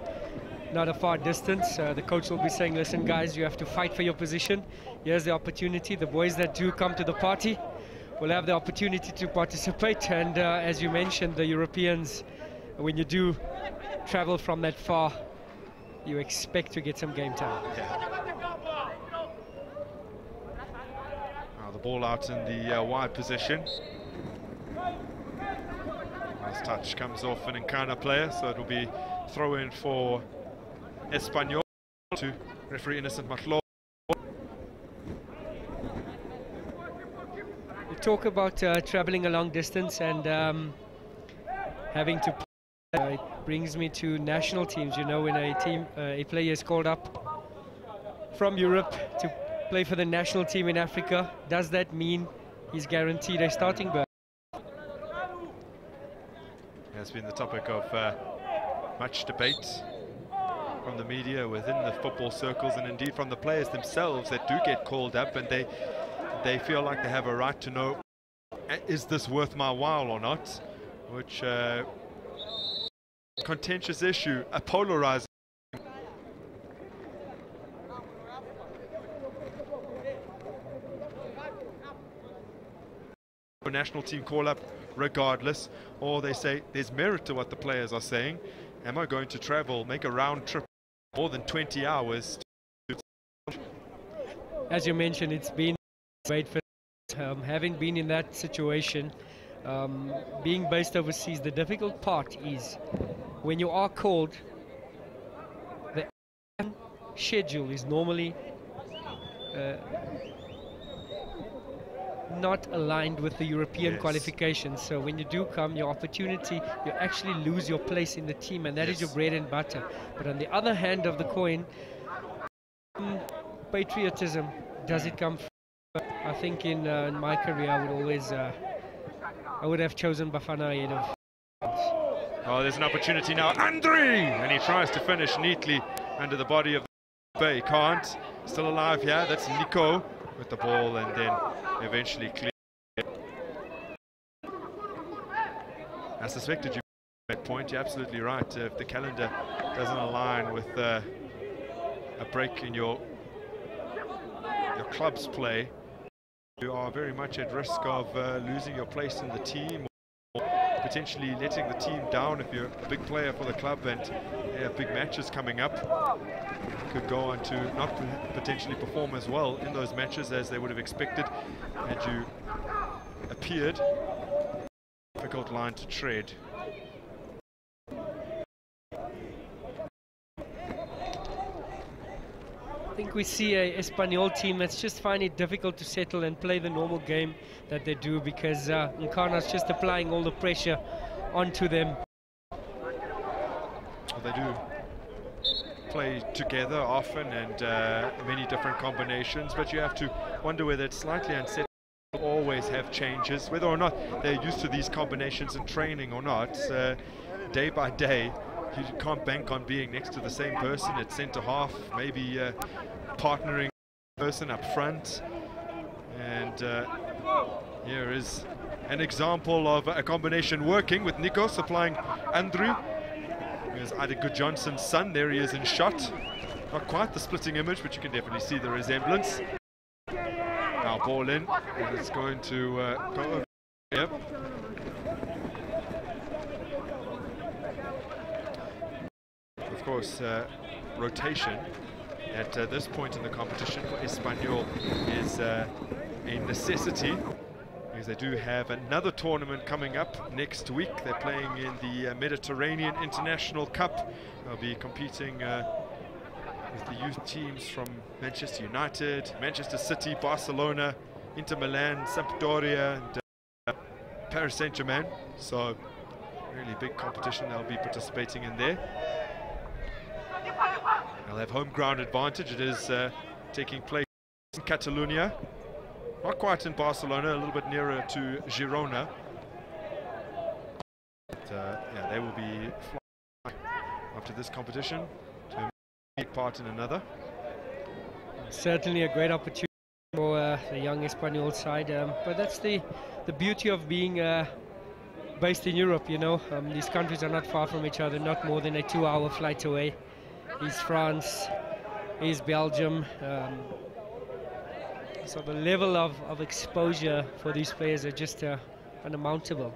Not a far distance. The coach will be saying, listen guys, you have to fight for your position. Here's the opportunity. The boys that do come to the party will have the opportunity to participate, and as you mentioned, the Europeans, when you do travel from that far, you expect to get some game time. Yeah. Now the ball out in the wide position. Nice touch comes off an Nkana player, so it'll be throw in for Espanyol to referee Innocent Matlo. We talk about traveling a long distance and having to it brings me to national teams. You know, when a player is called up from Europe to play for the national team in Africa, does that mean he's guaranteed a starting berth? Has been the topic of much debate from the media, within the football circles, and indeed from the players themselves that do get called up, and they feel like they have a right to know, is this worth my while or not? Which contentious issue, a polarizing. National team call up regardless, or they say there's merit to what the players are saying. Am I going to travel, make a round trip more than 20 hours? As you mentioned, it's been great for having been in that situation. Being based overseas, the difficult part is when you are called, the schedule is normally not aligned with the European qualifications. So when you do come, your opportunity, you actually lose your place in the team, and that is your bread and butter. But on the other hand of the coin, patriotism, does it come from? I think in my career I would always I would have chosen Bafana ahead of. Oh, there's an opportunity now, Andre, and he tries to finish neatly under the body of the Bay. Can't. Still alive here. That's Nico with the ball, and then eventually clear. I suspected you at that point. You're absolutely right. If the calendar doesn't align with a break in your club's play, you are very much at risk of losing your place in the team, or potentially letting the team down if you're a big player for the club and have big matches coming up. Could go on to not potentially perform as well in those matches as they would have expected had you appeared. Difficult line to tread. think we see a Espanyol team that's just find it difficult to settle and play the normal game that they do, because Nkana's just applying all the pressure onto them. Well, they do play together often and many different combinations, but you have to wonder whether it's slightly unsettling. Always have changes, whether or not they're used to these combinations in training or not. Day by day, you can't bank on being next to the same person at centre half, maybe partnering person up front. And here is an example of a combination working, with Nico supplying Andrew. Here's Ida Good Johnson's son. There he is in shot. Not quite the splitting image, but you can definitely see the resemblance. Now ball in, and it's going to go over. Yep. Of course, rotation at this point in the competition for Espanyol is a necessity, because they do have another tournament coming up next week. They're playing in the Mediterranean International Cup. They'll be competing with the youth teams from Manchester United, Manchester City, Barcelona, Inter Milan, Sampdoria, and Paris Saint-Germain. So, really big competition they'll be participating in there. They'll have home ground advantage. It is taking place in Catalonia, not quite in Barcelona, a little bit nearer to Girona. But, yeah, they will be flying after this competition to take part in another. Certainly a great opportunity for the young Espanyol side, but that's the beauty of being based in Europe, you know. These countries are not far from each other, not more than a 2-hour flight away. Is France, is Belgium. So the level of exposure for these players are just unamountable.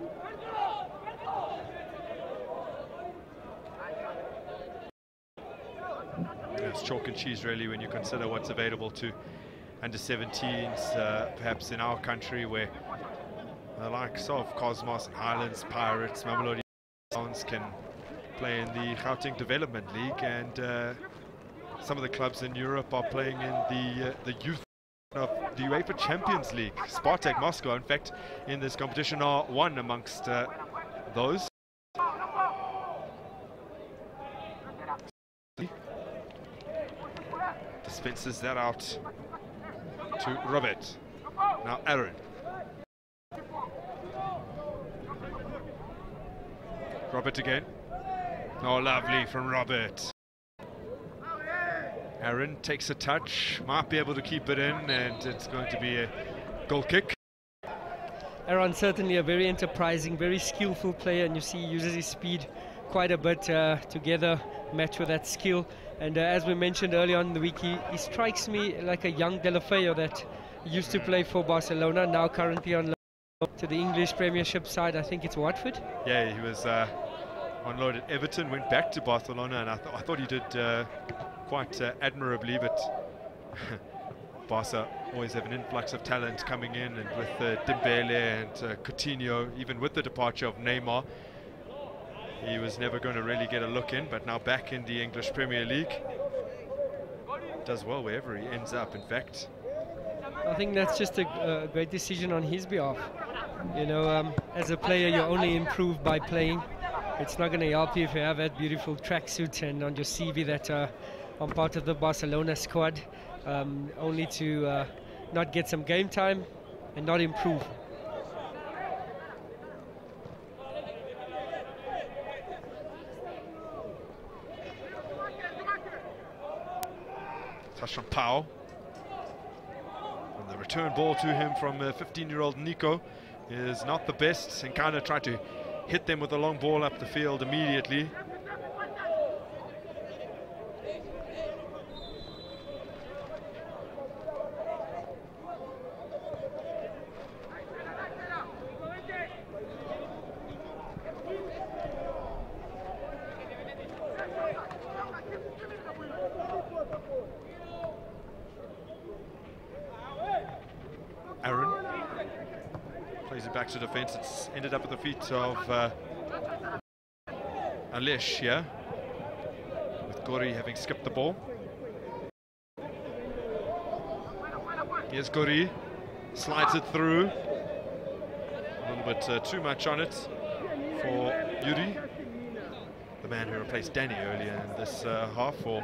It's chalk and cheese really when you consider what's available to under 17s, perhaps in our country, where the likes of Cosmos and Highlands, Pirates, Mamelodi Sundowns can play in the Gauteng Development League, and some of the clubs in Europe are playing in the youth of the UEFA Champions League. Spartak Moscow, in fact, in this competition are one amongst those. Dispenses that out to Robert. Now Aaron. Robert again. Oh, lovely from Robert. Aaron takes a touch, might be able to keep it in, and it's going to be a goal kick. Aaron certainly a very enterprising, very skillful player, and you see he uses his speed quite a bit together, match with that skill. And as we mentioned earlier on in the week, he strikes me like a young Delafeo that used to play for Barcelona, now currently on loan to the English Premiership side. I think it's Watford. Yeah, he was on loan at Everton, went back to Barcelona, and I thought he did quite admirably, but Barca always have an influx of talent coming in, and with Dembele and Coutinho, even with the departure of Neymar, he was never going to really get a look in, but now back in the English Premier League. Does well wherever he ends up, in fact. I think that's just a great decision on his behalf. You know, as a player, you only improve by playing. It's not going to help you if you have that beautiful tracksuit and on your CV that I'm part of the Barcelona squad, only to not get some game time and not improve. Touch from Pau. And the return ball to him from 15-year-old Nico is not the best. Nkana tried to hit them with a long ball up the field immediately. Aaron plays it back to defense. It's ended up at the feet of Alish here, with Gori having skipped the ball. Here's Gori, slides it through. A little bit too much on it for Yuri, the man who replaced Danny earlier in this half, or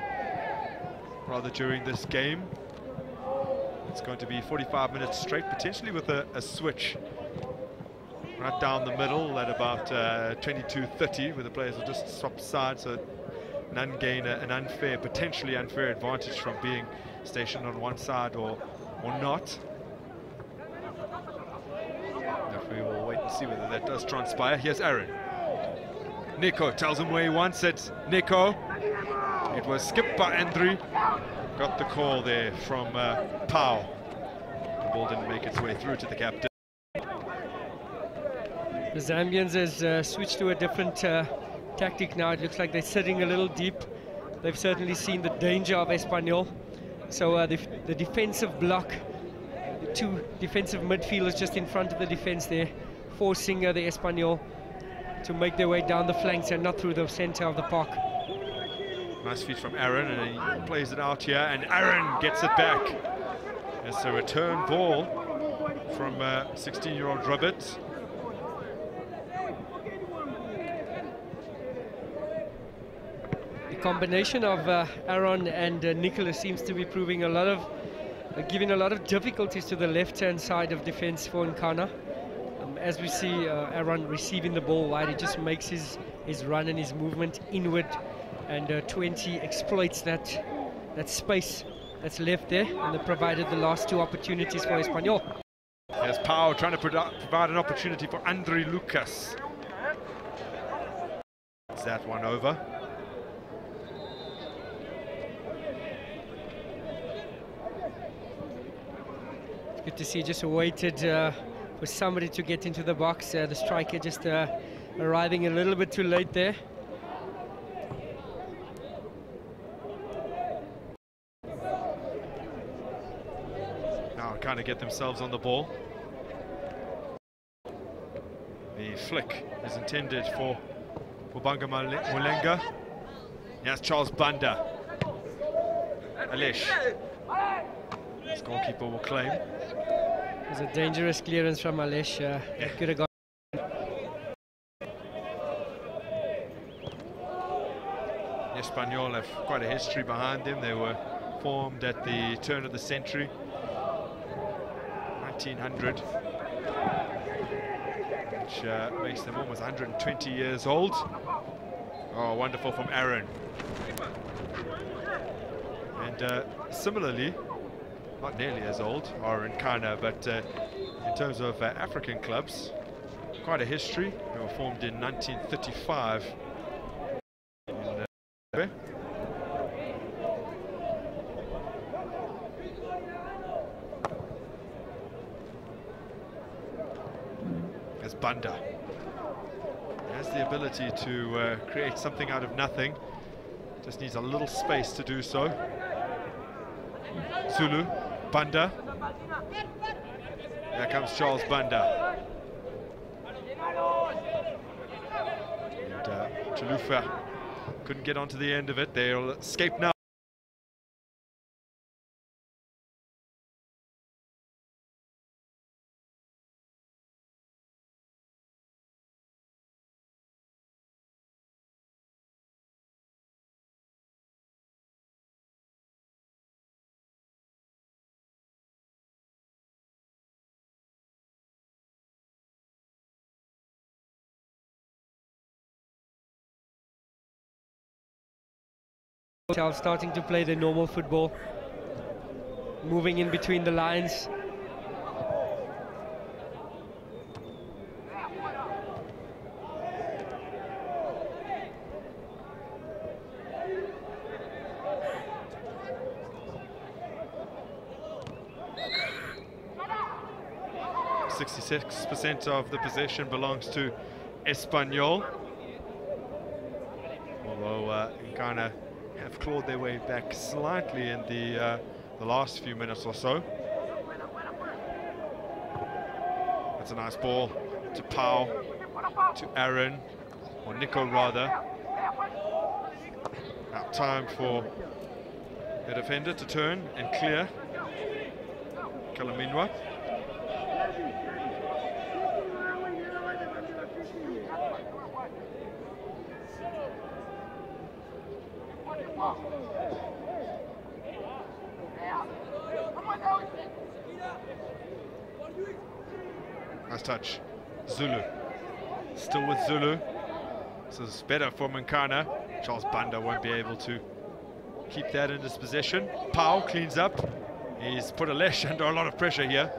rather during this game. It's going to be 45 minutes straight, potentially with a switch right down the middle at about 22:30, where the players will just swap sides, so none gain an unfair, potentially unfair advantage from being stationed on one side or not. We will wait and see whether that does transpire. Here's Aaron. Nico tells him where he wants it. Nico. It was skipped by Andrew. Got the call there from Pau. The ball didn't make its way through to the captain. The Zambians has switched to a different tactic now. It looks like they're sitting a little deep. They've certainly seen the danger of Espanyol. So the defensive block, the two defensive midfielders just in front of the defense there, forcing the Espanyol to make their way down the flanks and not through the center of the park. Nice feed from Aaron, and he plays it out here, and Aaron gets it back. It's a return ball from 16-year-old Robert. The combination of Aaron and Nicholas seems to be proving giving a lot of difficulties to the left-hand side of defense for Nkana. As we see Aaron receiving the ball wide, he just makes his run and his movement inward, and 20 exploits that space that's left there, and they provided the last two opportunities for Espanyol. There's Pau trying to provide an opportunity for Andre Lucas. Is that one over? It's good to see, just waited for somebody to get into the box. The striker just arriving a little bit too late there. Now kind of get themselves on the ball. The flick is intended for Banga Mulenga. Yes, Charles Banda. Alesh. This goalkeeper will claim. It was a dangerous clearance from Alesh. That could have gone. Espanyol have quite a history behind them. They were formed at the turn of the century, 1900, which makes them almost 120 years old. Oh, wonderful from Aaron. And similarly, not nearly as old, are Nkana, but in terms of African clubs, quite a history. They were formed in 1935. As Banda has the ability to create something out of nothing, just needs a little space to do so. Zulu, Banda. Here comes Charles Banda. And Chalufa couldn't get onto the end of it. They'll escape now. Starting to play the normal football, moving in between the lines. .66% of the possession belongs to Espanyol, although Nkana have clawed their way back slightly in the last few minutes or so. That's a nice ball to Pau, to Aaron, or Nico rather. Now time for the defender to turn and clear. Kalaminwa. Nice touch. Zulu. Still with Zulu. This is better for Nkana. Charles Banda won't be able to keep that in his possession. Pau cleans up. He's put Alesh under a lot of pressure here.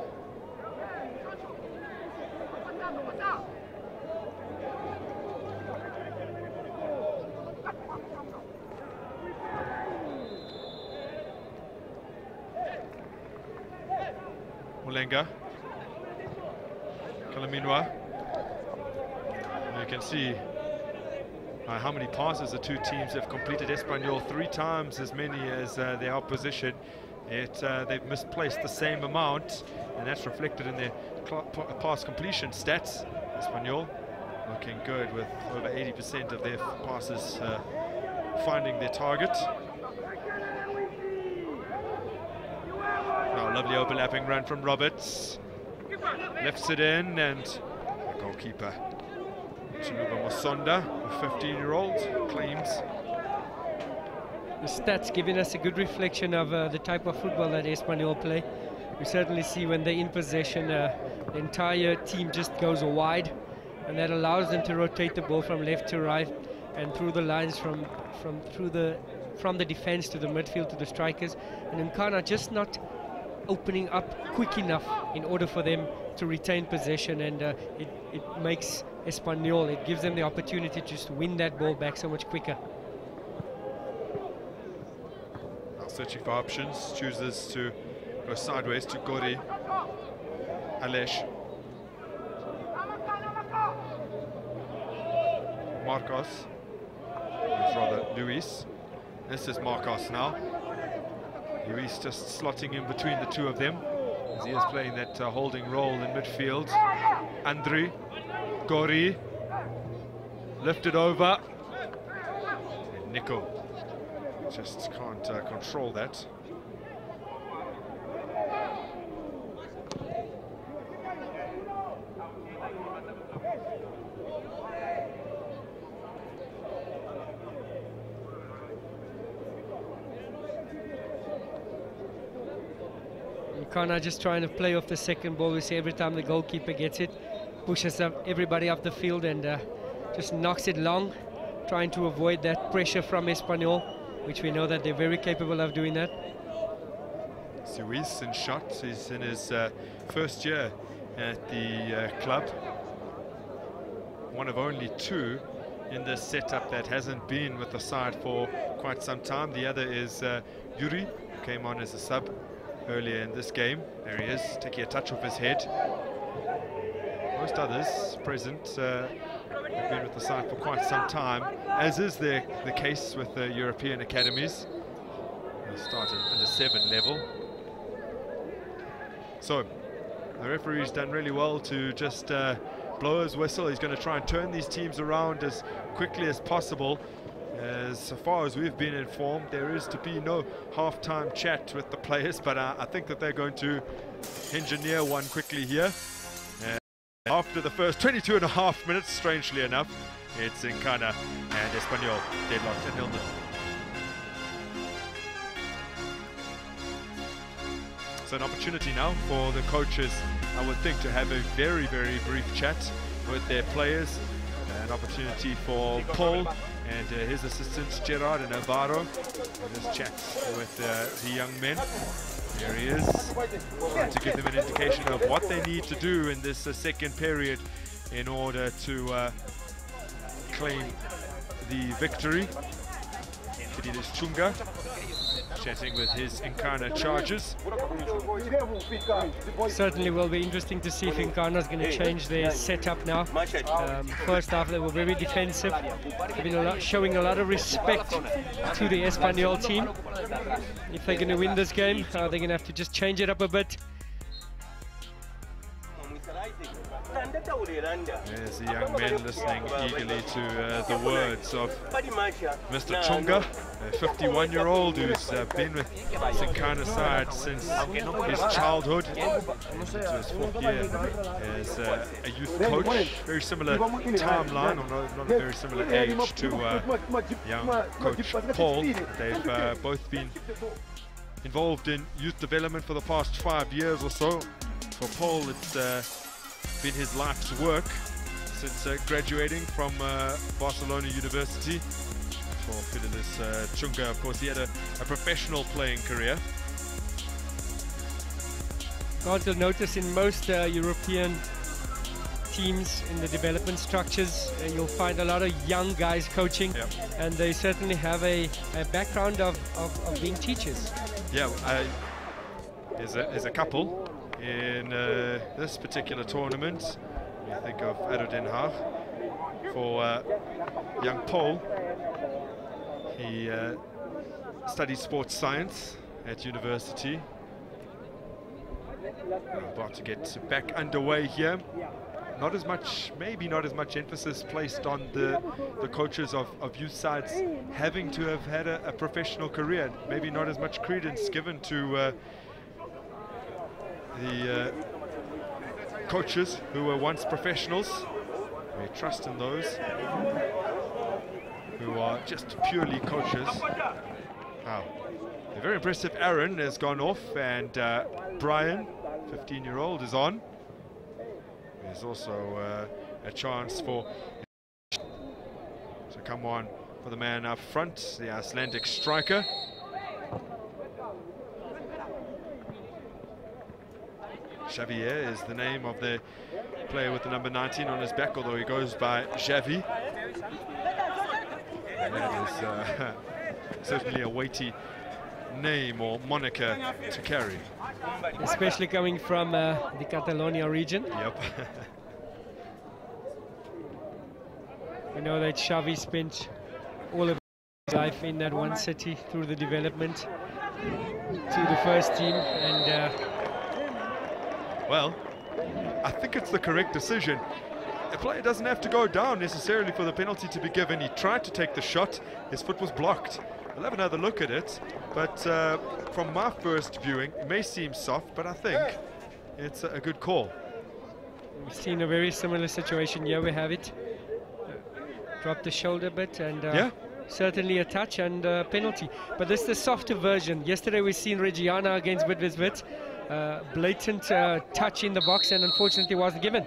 Mulenga. Kalaminwa. You can see how many passes the two teams have completed. Espanyol 3 times as many as their opposition. They've misplaced the same amount, and that's reflected in their pass completion stats. Espanyol looking good with over 80% of their passes finding their target. Now, lovely overlapping run from Roberts. Lifts it in, and the goalkeeper Chinuba Musonda, a 15-year-old, claims. The stats giving us a good reflection of the type of football that Espanyol play. We certainly see when they're in possession, the entire team just goes wide, and that allows them to rotate the ball from left to right and through the lines from the defense to the midfield to the strikers. And Nkana just not opening up quick enough in order for them to retain possession, and it makes Espanyol, it gives them the opportunity to just win that ball back so much quicker. Now searching for options, chooses to go sideways to Gori. Alesh. Marcos. It's rather Luis. This is Marcos now. Luis just slotting in between the two of them as he is playing that holding role in midfield. Andri, Gori, lifted over. And Nico just can't control that. Nkana just trying to play off the second ball. We see every time the goalkeeper gets it, pushes up everybody up the field and just knocks it long, trying to avoid that pressure from Espanyol, which we know that they're very capable of doing that. Suis in shots. He's in his first year at the club. One of only 2 in this setup that hasn't been with the side for quite some time. The other is Yuri, who came on as a sub earlier in this game. There he is, taking a touch off his head. Most others present have been with the side for quite some time, as is the case with the European academies. They start at the 7 level. So the referee's done really well to just blow his whistle. He's going to try and turn these teams around as quickly as possible. As far as we've been informed, there is to be no half-time chat with the players, but I think that they're going to engineer one quickly here. After the first 22.5 minutes, strangely enough, it's Nkana and Espanyol deadlocked at 0-0. So an opportunity now for the coaches, I would think, to have a very, very brief chat with their players. An opportunity for Paul and his assistants Gerard and Alvaro to just chat with the young men. There he is, to give them an indication of what they need to do in this second period in order to claim the victory. Kadidas Chunga chatting with his Nkana charges. Certainly will be interesting to see if Nkana is going to change their setup now. First half they were very defensive, showing a lot of respect to the Espanyol team. If they're going to win this game, they're going to have to just change it up a bit. There's the young men listening eagerly to the words of Mr. Chunga, a 51-year-old who's been with Nkana side since his childhood, into his 4th year as a youth coach. Very similar timeline, or not a very similar age to young coach Paul. They've both been involved in youth development for the past 5 years or so. For Paul, it's been his life's work since graduating from Barcelona University. For Fidelis Chunga, of course, he had a professional playing career. God, you'll notice in most European teams in the development structures, you'll find a lot of young guys coaching, and they certainly have a background of being teachers. Yeah, there's a couple in this particular tournament. You think of Ado Den Haag. For young Paul, he studied sports science at university. We're about to get back underway here. Not as much, maybe not as much emphasis placed on the coaches of youth sides having to have had a professional career. Maybe not as much credence given to the coaches who were once professionals. We trust in those who are just purely coaches. Wow. A very impressive Aaron has gone off, and Brian, 15-year-old, is on. There's also a chance for to come on for the man up front, the Icelandic striker. Xavier is the name of the player with the number 19 on his back, although he goes by Xavi. And that is certainly a weighty name or moniker to carry. Especially coming from the Catalonia region. Yep. We know that Xavi spent all of his life in that one city through the development to the first team, and well, I think it's the correct decision. A player doesn't have to go down necessarily for the penalty to be given. He tried to take the shot, his foot was blocked. We'll have another look at it, but from my first viewing, it may seem soft, but I think it's a good call. We've seen a very similar situation here. We have it. Dropped the shoulder a bit, and certainly a touch and penalty. But this is the softer version. Yesterday we've seen Reggiana against Bidvisbit. Blatant touch in the box, and unfortunately wasn't given.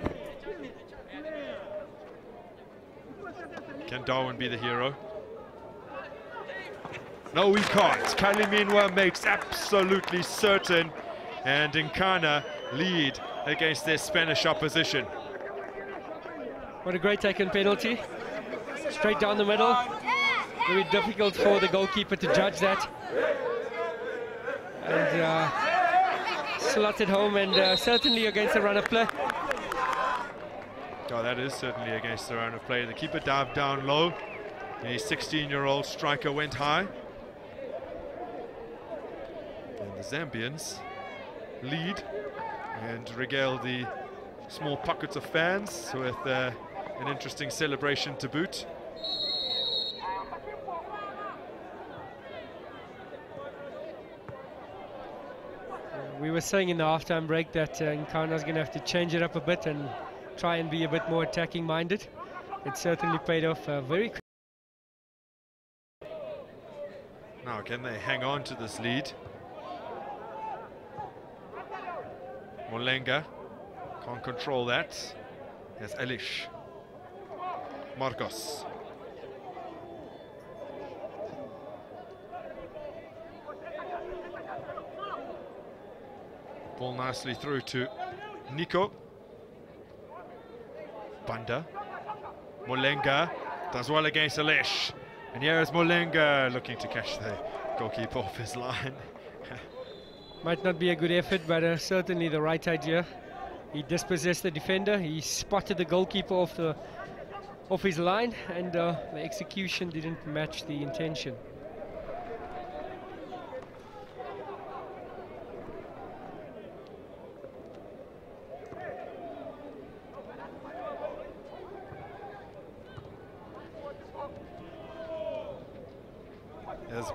Can Darwin be the hero? No, he can't. Kaliminwa makes absolutely certain, and Nkana lead against their Spanish opposition. What a great taken penalty. Straight down the middle. Very difficult for the goalkeeper to judge that. And slotted home, and certainly against the run of play. Oh, that is certainly against the run of play. The keeper dived down low. The 16-year-old striker went high. And the Zambians lead and regale the small pockets of fans with an interesting celebration to boot. We were saying in the halftime break that Nkana's going to have to change it up a bit and try and be a bit more attacking minded. It certainly paid off very quickly. Now, can they hang on to this lead? Molenga can't control that. There's Elish. Marcos. Ball nicely through to Nico. Banda. Molenga does well against Elish. And here is Molenga looking to catch the goalkeeper off his line. Might not be a good effort, but certainly the right idea. He dispossessed the defender. He spotted the goalkeeper off his line, and the execution didn't match the intention.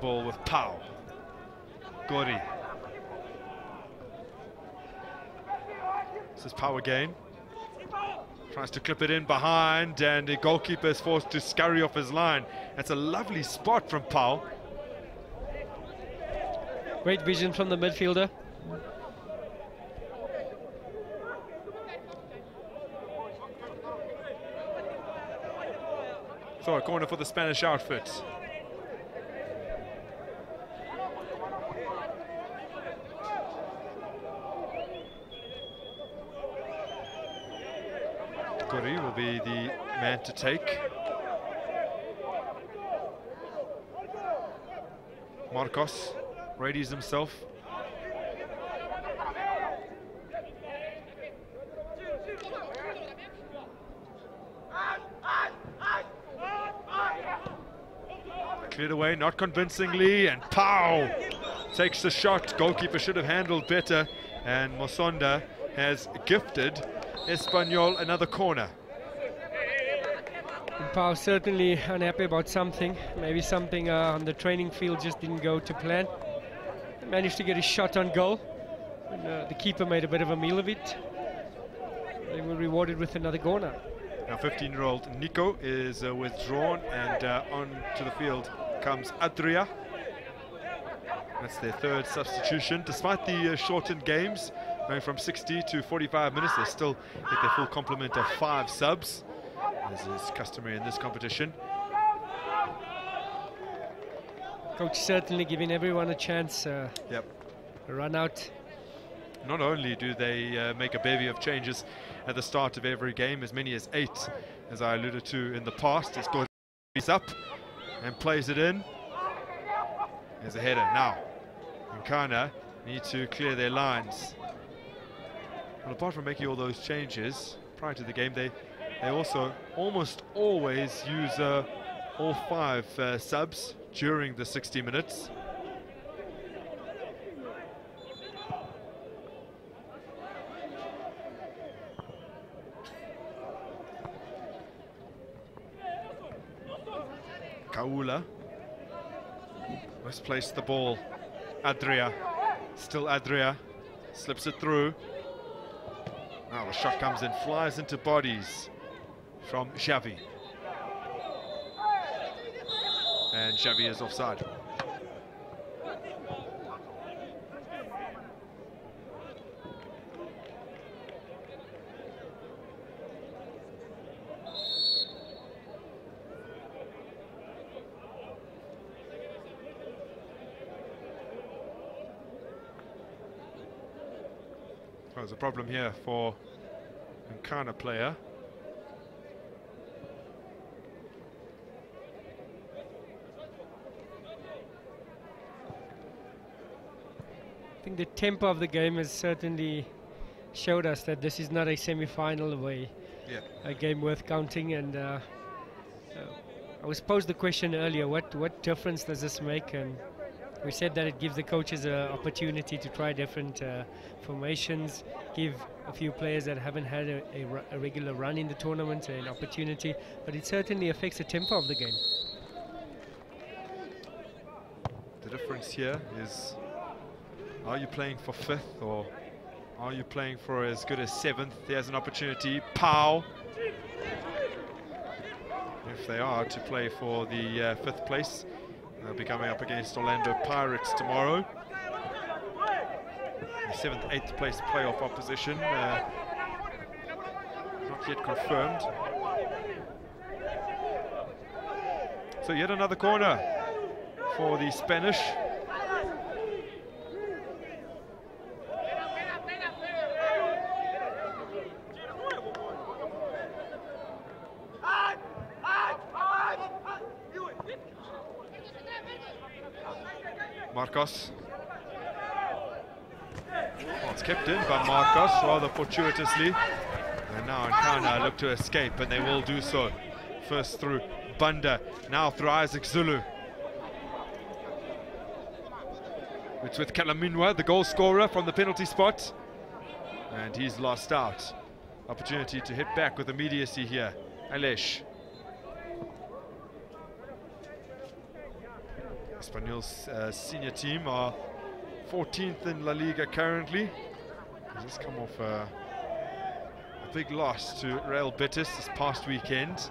ball with Pau. Gori. This is Pau again. Tries to clip it in behind, and the goalkeeper is forced to scurry off his line. That's a lovely spot from Pau. Great vision from the midfielder. So a corner for the Spanish outfit. Gori will be the man to take. Marcos readies himself. Cleared away, not convincingly, and Pau takes the shot. Goalkeeper should have handled better, and Mosonda has gifted Espanyol another corner. And Pau certainly unhappy about something. Maybe something on the training field just didn't go to plan. He managed to get his shot on goal, and the keeper made a bit of a meal of it. They were rewarded with another corner. Now 15-year-old Nico is withdrawn, and onto the field comes Adria. That's their third substitution. Despite the shortened games, going from 60 to 45 minutes, they still get their full complement of 5 subs, as is customary in this competition. Coach certainly giving everyone a chance to run out. Not only do they make a bevy of changes at the start of every game, as many as 8, as I alluded to in the past. It's got up and plays it in. There's a header now. Nkana need to clear their lines. Well, apart from making all those changes prior to the game, they also almost always use all 5 subs during the 60 minutes. Kaula misplaced the ball. Adria, still Adria, slips it through. Now the shot comes in, flies into bodies from Xavi. And Xavi is offside. There's a problem here for Nkana player. I think the tempo of the game has certainly showed us that this is not a semi-final away. A game worth counting, and I was posed the question earlier, what difference does this make? And we said that it gives the coaches an opportunity to try different formations, give a few players that haven't had a regular run in the tournament an opportunity, but it certainly affects the tempo of the game. The difference here is, are you playing for 5th or are you playing for as good as 7th? There's an opportunity. Pau, if they are to play for the 5th place, they'll be coming up against Orlando Pirates tomorrow. The 7th, 8th place playoff opposition, not yet confirmed. So yet another corner for the Spanish. Marcos. Well, it's kept in by Marcos rather fortuitously. And now Nkana look to escape, and they will do so. First through Banda, now through Isaac Zulu. It's with Kalaminwa, the goal scorer from the penalty spot. And he's lost out. Opportunity to hit back with immediacy here. Alesh. Espanyol's senior team are 14th in La Liga currently. They just come off a big loss to Real Betis this past weekend.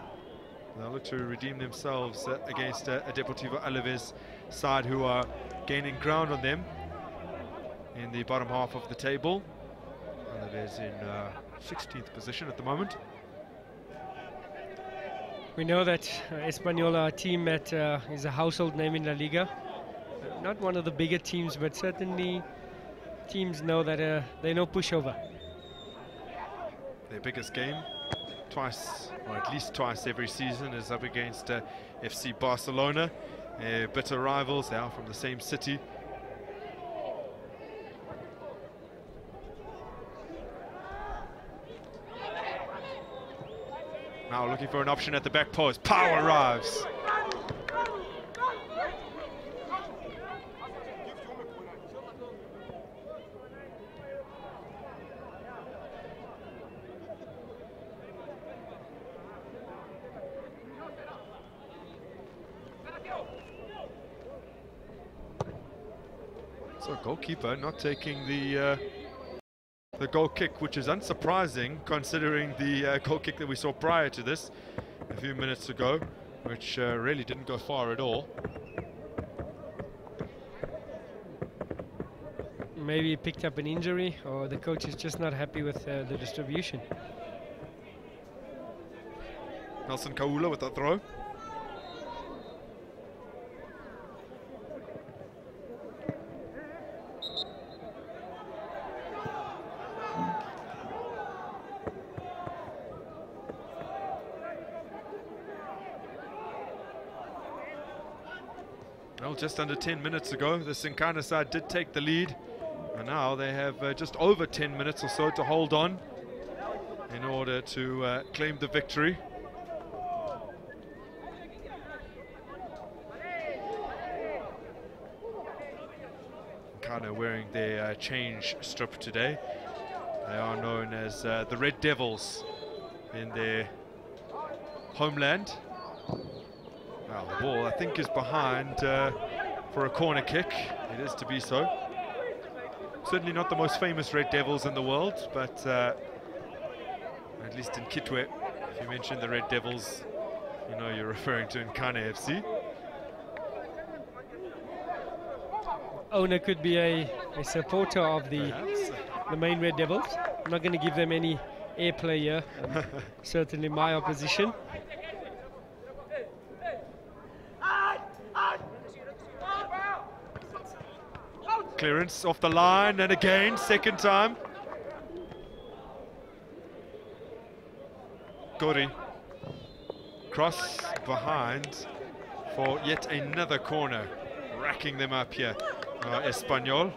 They'll look to redeem themselves against a Deportivo Alaves side who are gaining ground on them in the bottom half of the table. Alaves in 16th position at the moment. We know that Espanyol are a team that is a household name in La Liga. Not one of the bigger teams, but certainly teams know that they're no pushover. Their biggest game, twice, or at least twice every season, is up against FC Barcelona. Bitter rivals, they are from the same city. Now looking for an option at the back post. Power arrives. So goalkeeper not taking the goal kick, which is unsurprising considering the goal kick that we saw prior to this a few minutes ago, which really didn't go far at all. Maybe he picked up an injury, or the coach is just not happy with the distribution. Nelson Kaula with that throw. Well, just under 10 minutes ago, the Nkana side did take the lead, and now they have just over 10 minutes or so to hold on in order to claim the victory. Nkana wearing their change strip today. They are known as the Red Devils in their homeland. Well, the ball, I think, is behind for a corner kick. It is to be so. Certainly not the most famous Red Devils in the world, but at least in Kitwe, if you mention the Red Devils, you know you're referring to Nkana FC. Owner could be a supporter of the main Red Devils. I'm not going to give them any airplay here. Certainly my opposition. Clearance off the line, and again, second time. Gori. Cross behind for yet another corner. Racking them up here, Espanyol.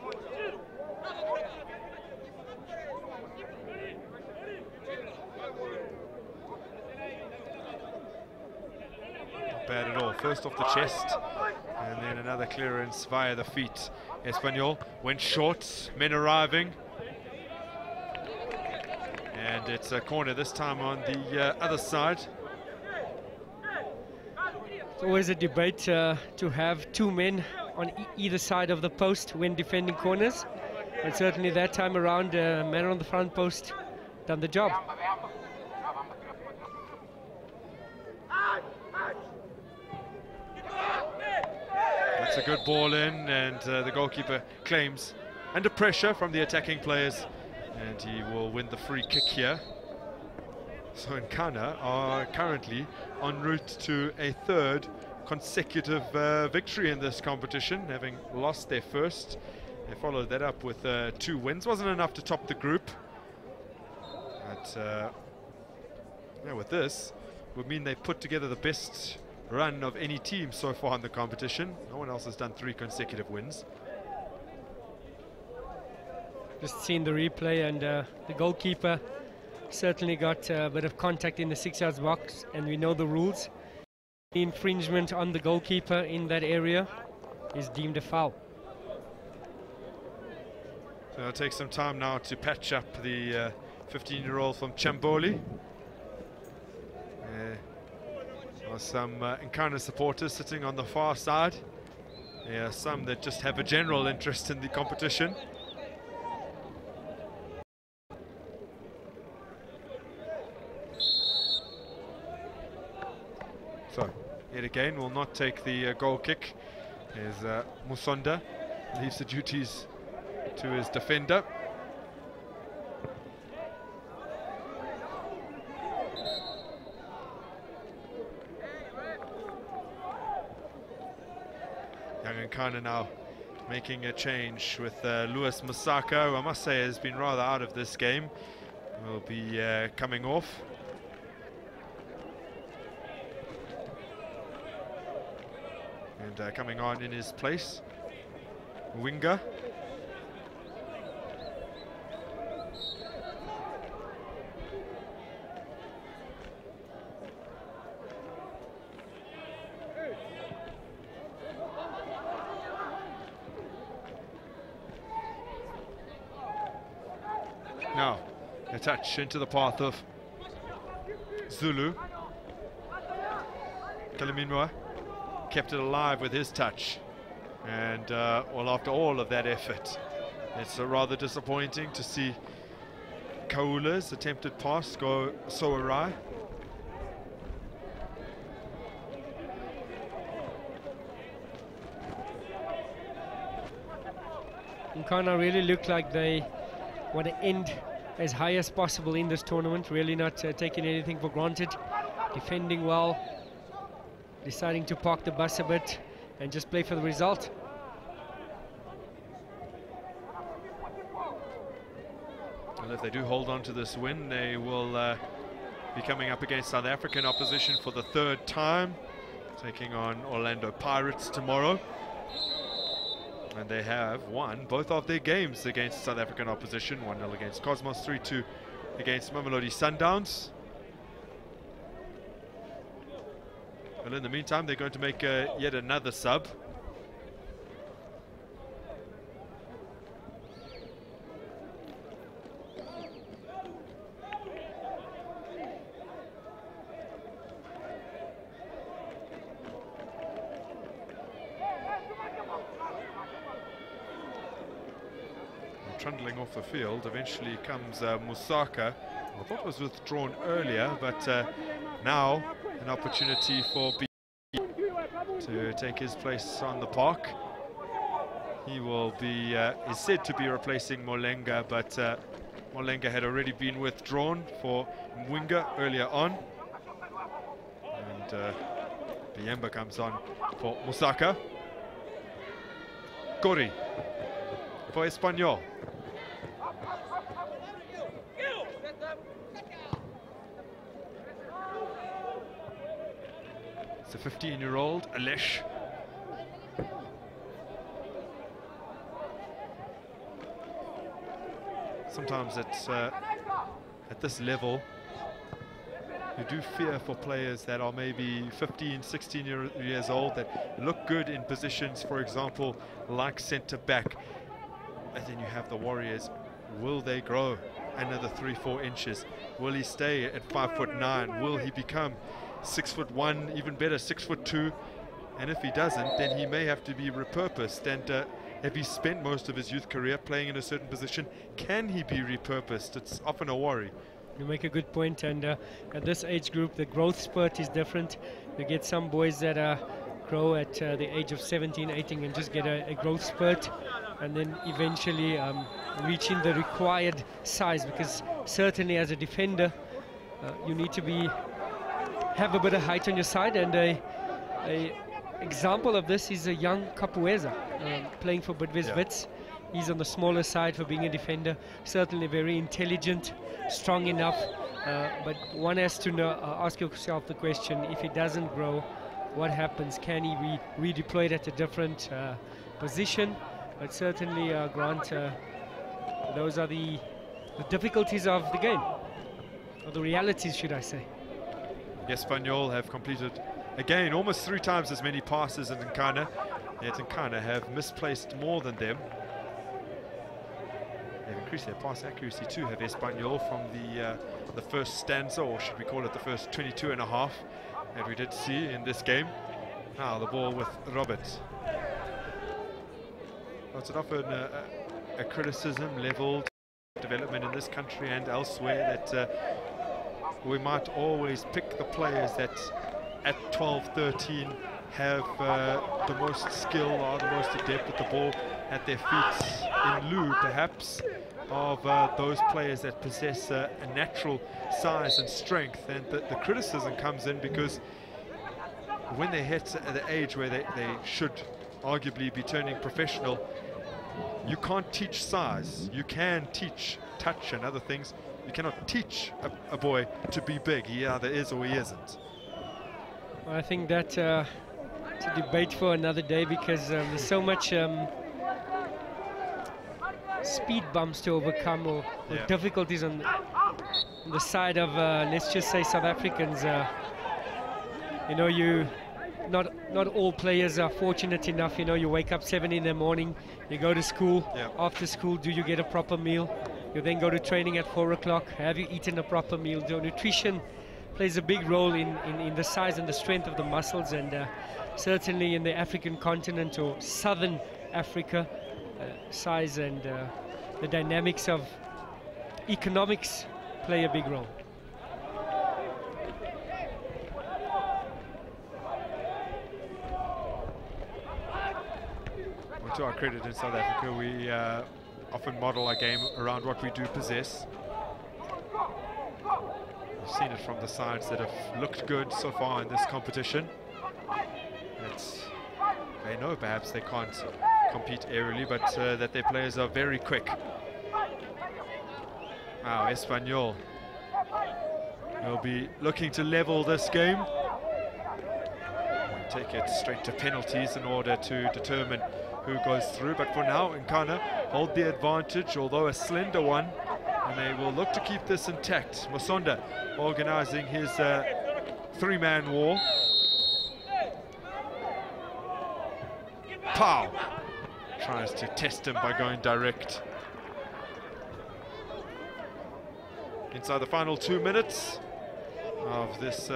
Not bad at all. First off the chest, and then another clearance via the feet. Espanyol went short, men arriving. And it's a corner this time on the other side. It's always a debate to have two men on either side of the post when defending corners. And certainly that time around, man on the front post done the job. That's a good ball in, and the goalkeeper claims under pressure from the attacking players, and he will win the free kick here. So Nkana are currently en route to a third consecutive victory in this competition, having lost their first. They followed that up with 2 wins. Wasn't enough to top the group, but yeah, with this would mean they put together the best run of any team so far in the competition. No one else has done 3 consecutive wins. Just seen the replay, and the goalkeeper certainly got a bit of contact in the 6-yard box, and we know the rules. The infringement on the goalkeeper in that area is deemed a foul. So it'll take some time now to patch up the 15-year-old from Chamboli. There are some Nkana supporters sitting on the far side. There are some that just have a general interest in the competition. So, yet again, will not take the goal kick as Musonda leaves the duties to his defender. Young Nkana now making a change with Louis Masaka, who I must say has been rather out of this game. Will be coming off. And coming on in his place, Winger. Now, a touch into the path of Zulu. Kalaminwa kept it alive with his touch. And well, after all of that effort, it's rather disappointing to see Kaula's attempted pass go so awry. Nkana really look like they want to end as high as possible in this tournament, really not taking anything for granted, defending well, deciding to park the bus a bit and just play for the result. And if they do hold on to this win, they will be coming up against South African opposition for the third time, taking on Orlando Pirates tomorrow. And they have won both of their games against South African opposition, 1-0 against Cosmos, 3-2 against Mamelodi Sundowns. Well, in the meantime, they're going to make yet another sub. Trundling off the field, eventually comes Musaka. I thought was withdrawn earlier, but now an opportunity for B to take his place on the park. He will be, is said to be replacing Molenga, but Molenga had already been withdrawn for Mwinga earlier on. And Biemba comes on for Musaka. Gori for Espanyol. It's a 15-year-old, Alesh. Sometimes it's at this level, you do fear for players that are maybe 15, 16 years old that look good in positions, for example, like centre-back. And then you have the Warriors. Will they grow another 3-4 inches? Will he stay at 5'9"? Will he become 6'1", even better, 6'2"? And if he doesn't, then he may have to be repurposed. And have he spent most of his youth career playing in a certain position? Can he be repurposed? It's often a worry. You make a good point, and at this age group, the growth spurt is different. You get some boys that grow at the age of 17, 18 and just get a growth spurt, and then eventually reaching the required size, because certainly as a defender, you need to have a bit of height on your side. And a example of this is a young Capueza playing for Bidvest Wits. He's on the smaller side for being a defender, certainly very intelligent, strong enough, but one has to ask yourself the question, if he doesn't grow, what happens? Can he be redeployed at a different position? But certainly, Grant, those are the difficulties of the game, or the realities, should I say. Espanyol have completed, again, almost 3 times as many passes as Nkana, yet Nkana have misplaced more than them. They've increased their pass accuracy too, have Espanyol, from the first stanza, or should we call it the first 22.5 that we did see in this game. Now the ball with Roberts. It's often a criticism leveled development in this country and elsewhere that we might always pick the players that at 12, 13 have the most skill or the most adept with the ball at their feet, in lieu perhaps of those players that possess a natural size and strength. And the criticism comes in because when they hit the age where they should arguably be turning professional, you can't teach size. You can teach touch and other things. You cannot teach a boy to be big. He either is or he isn't. Well, I think that it's a debate for another day, because there's so much speed bumps to overcome, or difficulties on the side of, let's just say, South Africans. You know, not all players are fortunate enough. You know, you wake up 7 in the morning, you go to school. After school, do you get a proper meal? You then go to training at 4 o'clock. Have you eaten a proper meal? So nutrition plays a big role in the size and the strength of the muscles, and certainly in the African continent or southern Africa, size and the dynamics of economics play a big role. Well, to our credit, in South Africa, we often model our game around what we do possess. We've seen it from the sides that have looked good so far in this competition. They know perhaps they can't compete aerially, but that their players are very quick. Now Espanyol will be looking to level this game and take it straight to penalties in order to determine who goes through. But for now, Nkana hold the advantage, although a slender one, and they will look to keep this intact. Musonda organizing his three-man war. Pow tries to test him by going direct. Inside the final 2 minutes of this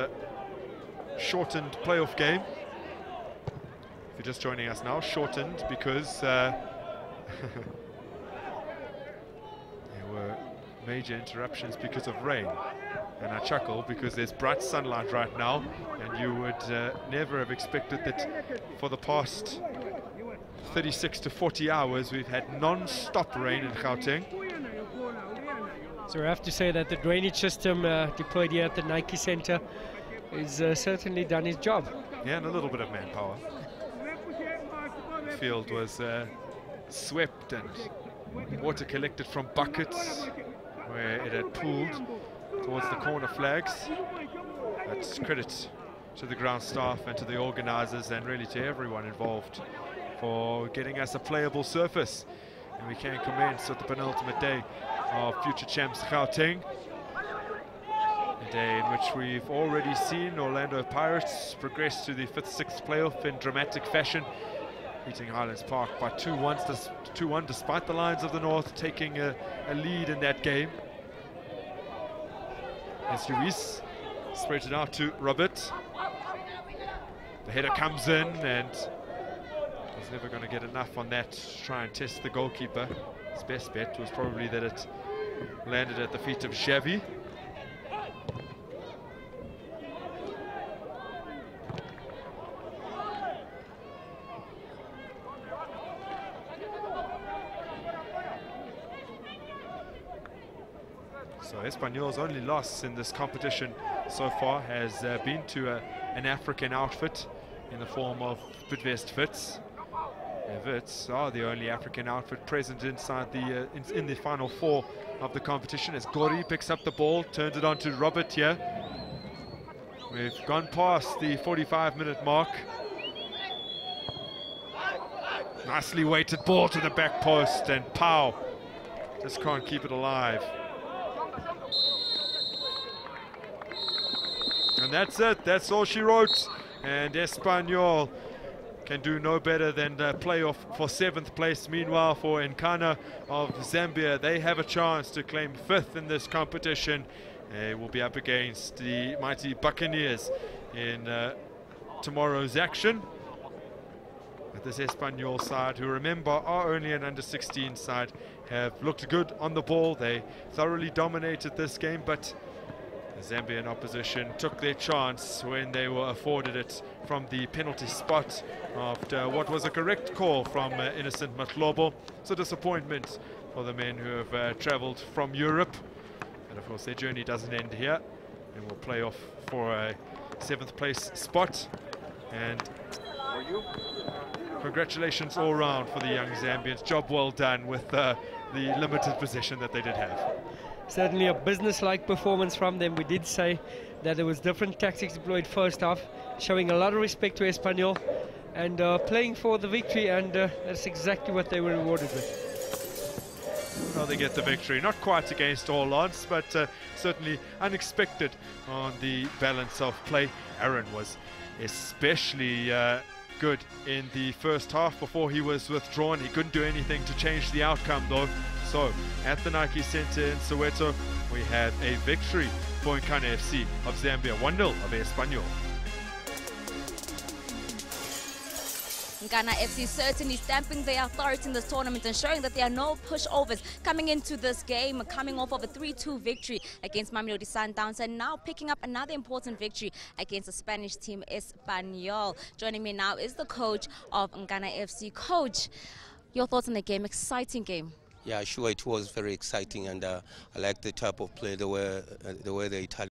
shortened playoff game. If you're just joining us now, shortened because there were major interruptions because of rain. And I chuckle because there's bright sunlight right now, and you would never have expected that for the past 36 to 40 hours we've had non-stop rain in Gauteng. So I have to say that the drainage system deployed here at the Nike Center has certainly done its job. Yeah, and a little bit of manpower. The field was swept and water collected from buckets where it had pooled towards the corner flags. That's credit to the ground staff and to the organizers and really to everyone involved for getting us a playable surface. And we can commence with the penultimate day of future champs Gauteng. A day in which we've already seen Orlando Pirates progress to the 5th, 6th playoff in dramatic fashion, beating Highlands Park by 2-1 despite the Lions of the North taking a lead in that game. As Luis spreads it out to Robert. The header comes in and he's never going to get enough on that to try and test the goalkeeper. His best bet was probably that it landed at the feet of Xavi. So Espanyol's only loss in this competition so far has been to an African outfit in the form of Bidvest Wits. Wits are the only African outfit present inside the in the final 4 of the competition, as Gori picks up the ball, turns it on to Robert here. We've gone past the 45-minute mark. Nicely weighted ball to the back post, and Pau just can't keep it alive. And that's it, that's all she wrote. And Espanyol can do no better than play off for 7th place. Meanwhile, for Nkana of Zambia, they have a chance to claim 5th in this competition. They will be up against the mighty Buccaneers in tomorrow's action. But this Espanyol side, who, remember, are only an under-16 side, have looked good on the ball. They thoroughly dominated this game, but the Zambian opposition took their chance when they were afforded it from the penalty spot after what was a correct call from Innocent Matlobo. It's a disappointment for the men who have travelled from Europe. And of course their journey doesn't end here, and will play off for a 7th place spot. And congratulations all round for the young Zambians. Job well done with the limited possession that they did have. Certainly a business-like performance from them. We did say that there was different tactics deployed first half, showing a lot of respect to Espanyol and playing for the victory, and that's exactly what they were rewarded with. Well, they get the victory, not quite against all odds, but certainly unexpected on the balance of play. Aaron was especially good in the first half before he was withdrawn. He couldn't do anything to change the outcome though. So at the Nike Center in Soweto, we had a victory for Nkana FC of Zambia, 1-0 of Espanyol. Nkana FC certainly stamping their authority in this tournament and showing that there are no pushovers coming into this game, coming off of a 3-2 victory against Mamelodi Sundowns, and now picking up another important victory against the Spanish team Espanyol. Joining me now is the coach of Nkana FC. Coach, your thoughts on the game? Exciting game. Yeah, sure, it was very exciting, and I like the type of play, the way the Italians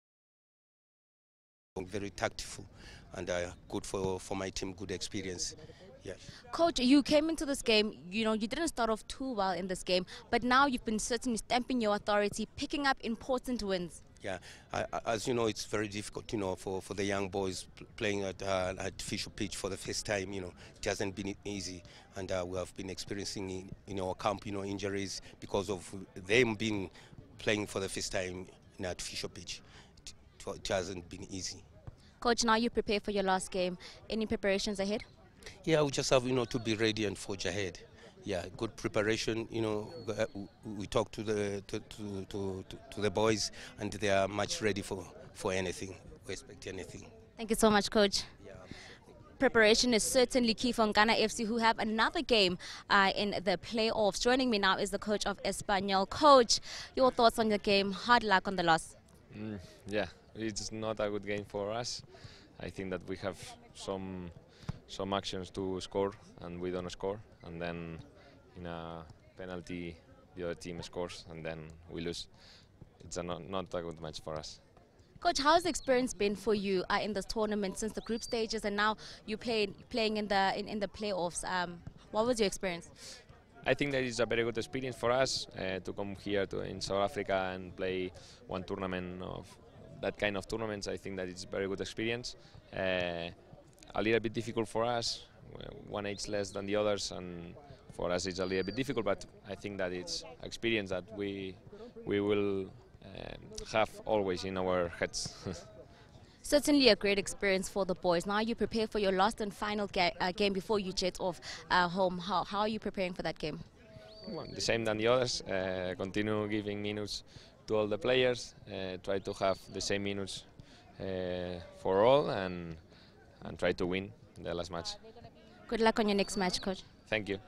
very tactful, and good for my team, good experience. Yeah. Coach, you came into this game, you know, you didn't start off too well in this game, but now you've been certainly stamping your authority, picking up important wins. Yeah, as you know, it's very difficult, you know, for the young boys playing at artificial pitch for the first time. You know, it hasn't been easy, and we have been experiencing in our camp, you know, injuries because of them being playing for the first time in artificial pitch. It hasn't been easy. Coach, now you prepare for your last game. Any preparations ahead? Yeah, we just have, you know, to be ready and forge ahead. Yeah, good preparation. You know, we talk to the boys, and they are much ready for anything. We expect anything. Thank you so much, Coach. Yeah. Preparation is certainly key for Nkana FC, who have another game in the playoffs. Joining me now is the coach of Espanyol. Coach, your thoughts on the game? Hard luck on the loss. Yeah, it's not a good game for us. I think that we have some actions to score and we don't score, and then in a penalty the other team scores and then we lose. It's not a good match for us. Coach, how has the experience been for you in this tournament since the group stages, and now you playing in the playoffs? What was your experience? I think that it's a very good experience for us to come here in South Africa and play one tournament of that kind of tournaments. I think that it's a very good experience. A little bit difficult for us, one age less than the others, and for us it's a little bit difficult, but I think that it's experience that we will have always in our heads. Certainly a great experience for the boys. Now you prepare for your last and final game before you jet off home. How are you preparing for that game? Well, the same than the others. Continue giving minutes to all the players. Try to have the same minutes for all, and try to win the last match. Good luck on your next match, Coach. Thank you.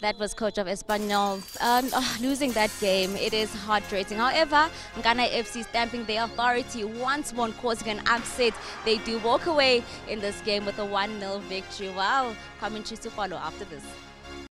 That was coach of Espanyol. Losing that game, it is heart-racing. However, Nkana FC stamping their authority once more, causing an upset. They do walk away in this game with a 1-0 victory. Wow, commentary to follow after this.